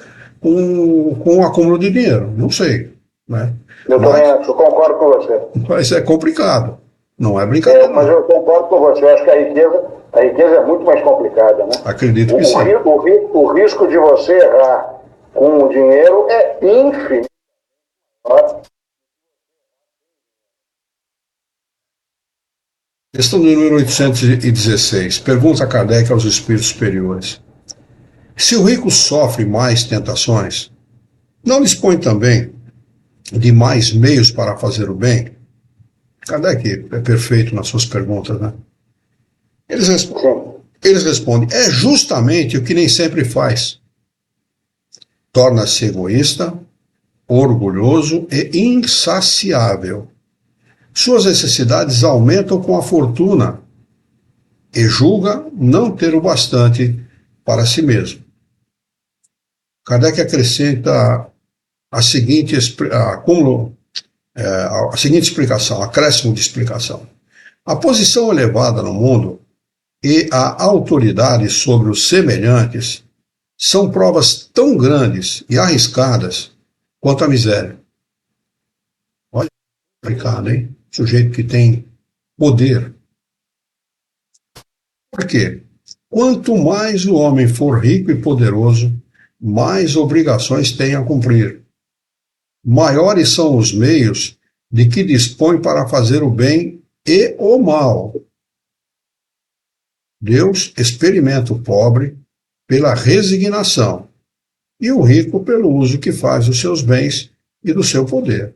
o acúmulo de dinheiro. Não sei. Né? Eu concordo com você. Mas é complicado. Não é brincadeira. Mas eu concordo com você. Eu acho que a riqueza é muito mais complicada. Né? Acredito que sim. O risco de você errar com o dinheiro é ínfimo. Questão número 816. Pergunta a Kardec aos espíritos superiores. Se o rico sofre mais tentações, não dispõe também de mais meios para fazer o bem? Kardec é perfeito nas suas perguntas, né? Eles respondem, é justamente o que nem sempre faz. Torna-se egoísta, orgulhoso e insaciável. Suas necessidades aumentam com a fortuna e julga não ter o bastante para si mesmo. Kardec acrescenta a seguinte explicação, acréscimo de explicação. A posição elevada no mundo e a autoridade sobre os semelhantes são provas tão grandes e arriscadas quanto a miséria. Olha, complicado, hein? Sujeito que tem poder. Por quê? Quanto mais o homem for rico e poderoso, mais obrigações tem a cumprir. Maiores são os meios de que dispõe para fazer o bem e o mal. Deus experimenta o pobre pela resignação e o rico pelo uso que faz dos seus bens e do seu poder.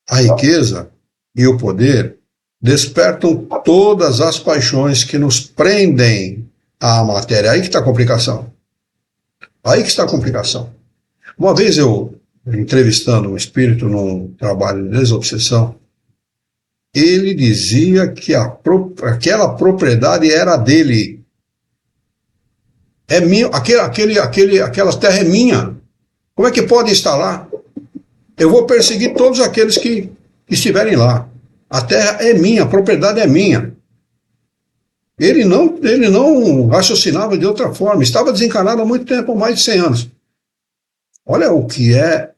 A riqueza e o poder despertam todas as paixões que nos prendem à matéria. Aí que está a complicação. Aí que está a complicação. Uma vez eu, entrevistando um espírito num trabalho de desobsessão, ele dizia que aquela propriedade era dele. É minha, aquela terra é minha. Como é que pode estar lá? Eu vou perseguir todos aqueles que estiverem lá. A terra é minha, a propriedade é minha. Ele não raciocinava de outra forma. Estava desencarnado há muito tempo, há mais de 100 anos. Olha o que é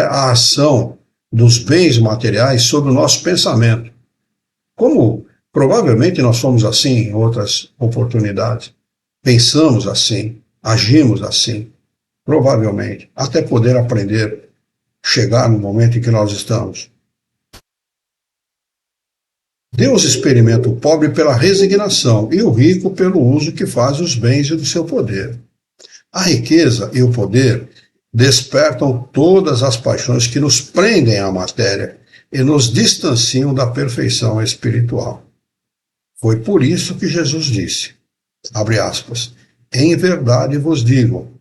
a ação dos bens materiais sobre o nosso pensamento. Como provavelmente nós fomos assim em outras oportunidades. Pensamos assim, agimos assim, provavelmente, até poder aprender, chegar no momento em que nós estamos. Deus experimenta o pobre pela resignação e o rico pelo uso que faz dos bens e do seu poder. A riqueza e o poder despertam todas as paixões que nos prendem à matéria e nos distanciam da perfeição espiritual. Foi por isso que Jesus disse, abre aspas, em verdade vos digo,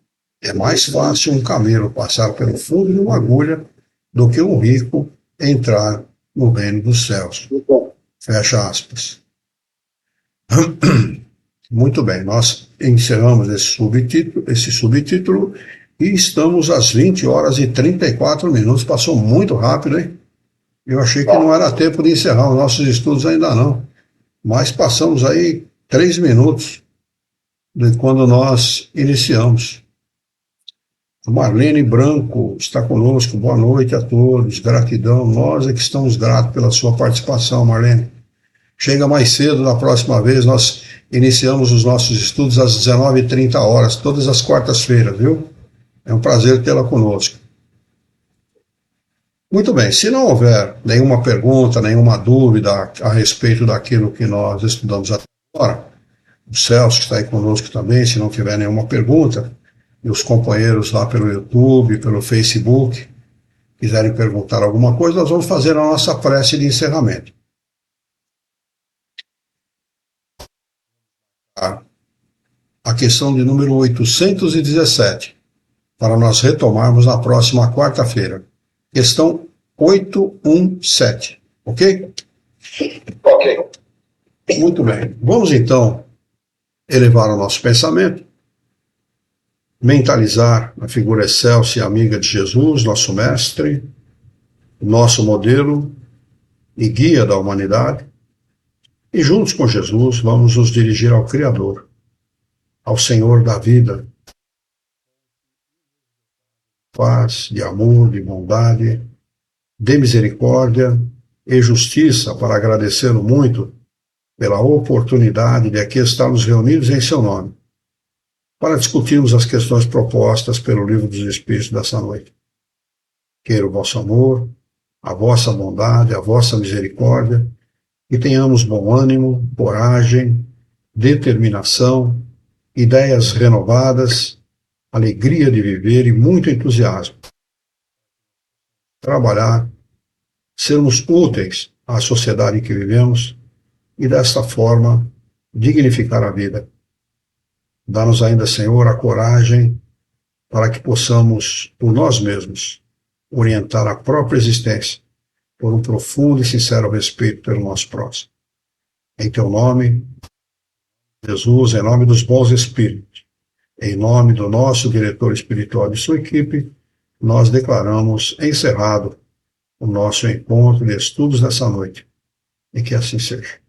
é mais fácil um camelo passar pelo fundo de uma agulha do que um rico entrar no reino dos céus. Fecha aspas. Muito bem, nós encerramos esse subtítulo e estamos às 20 horas e 34 minutos. Passou muito rápido, hein? Eu achei que não era tempo de encerrar os nossos estudos ainda não. Mas passamos aí 3 minutos de quando nós iniciamos. A Marlene Branco está conosco. Boa noite a todos. Gratidão. Nós é que estamos gratos pela sua participação, Marlene. Chega mais cedo na próxima vez. Nós iniciamos os nossos estudos às 19h30, todas as quartas-feiras, viu? É um prazer tê-la conosco. Muito bem. Se não houver nenhuma pergunta, nenhuma dúvida a respeito daquilo que nós estudamos até agora, o Celso que está aí conosco também, se não tiver nenhuma pergunta, e os companheiros lá pelo YouTube, pelo Facebook, quiserem perguntar alguma coisa, nós vamos fazer a nossa prece de encerramento. A questão de número 817, para nós retomarmos na próxima quarta-feira. Questão 817, ok? Ok. Muito bem. Vamos então elevar o nosso pensamento, mentalizar a figura excelsa e amiga de Jesus, nosso mestre, nosso modelo e guia da humanidade, e juntos com Jesus vamos nos dirigir ao Criador, ao Senhor da vida, paz, de amor, de bondade, de misericórdia e justiça, para agradecê-lo muito pela oportunidade de aqui estarmos reunidos em seu nome, para discutirmos as questões propostas pelo Livro dos Espíritos dessa noite. Queira o vosso amor, a vossa bondade, a vossa misericórdia, e tenhamos bom ânimo, coragem, determinação, ideias renovadas, alegria de viver e muito entusiasmo. Trabalhar, sermos úteis à sociedade em que vivemos e, desta forma, dignificar a vida. Dá-nos ainda, Senhor, a coragem para que possamos, por nós mesmos, orientar a própria existência por um profundo e sincero respeito pelo nosso próximo. Em teu nome, Jesus, em nome dos bons espíritos, em nome do nosso diretor espiritual e sua equipe, nós declaramos encerrado o nosso encontro de estudos dessa noite. E que assim seja.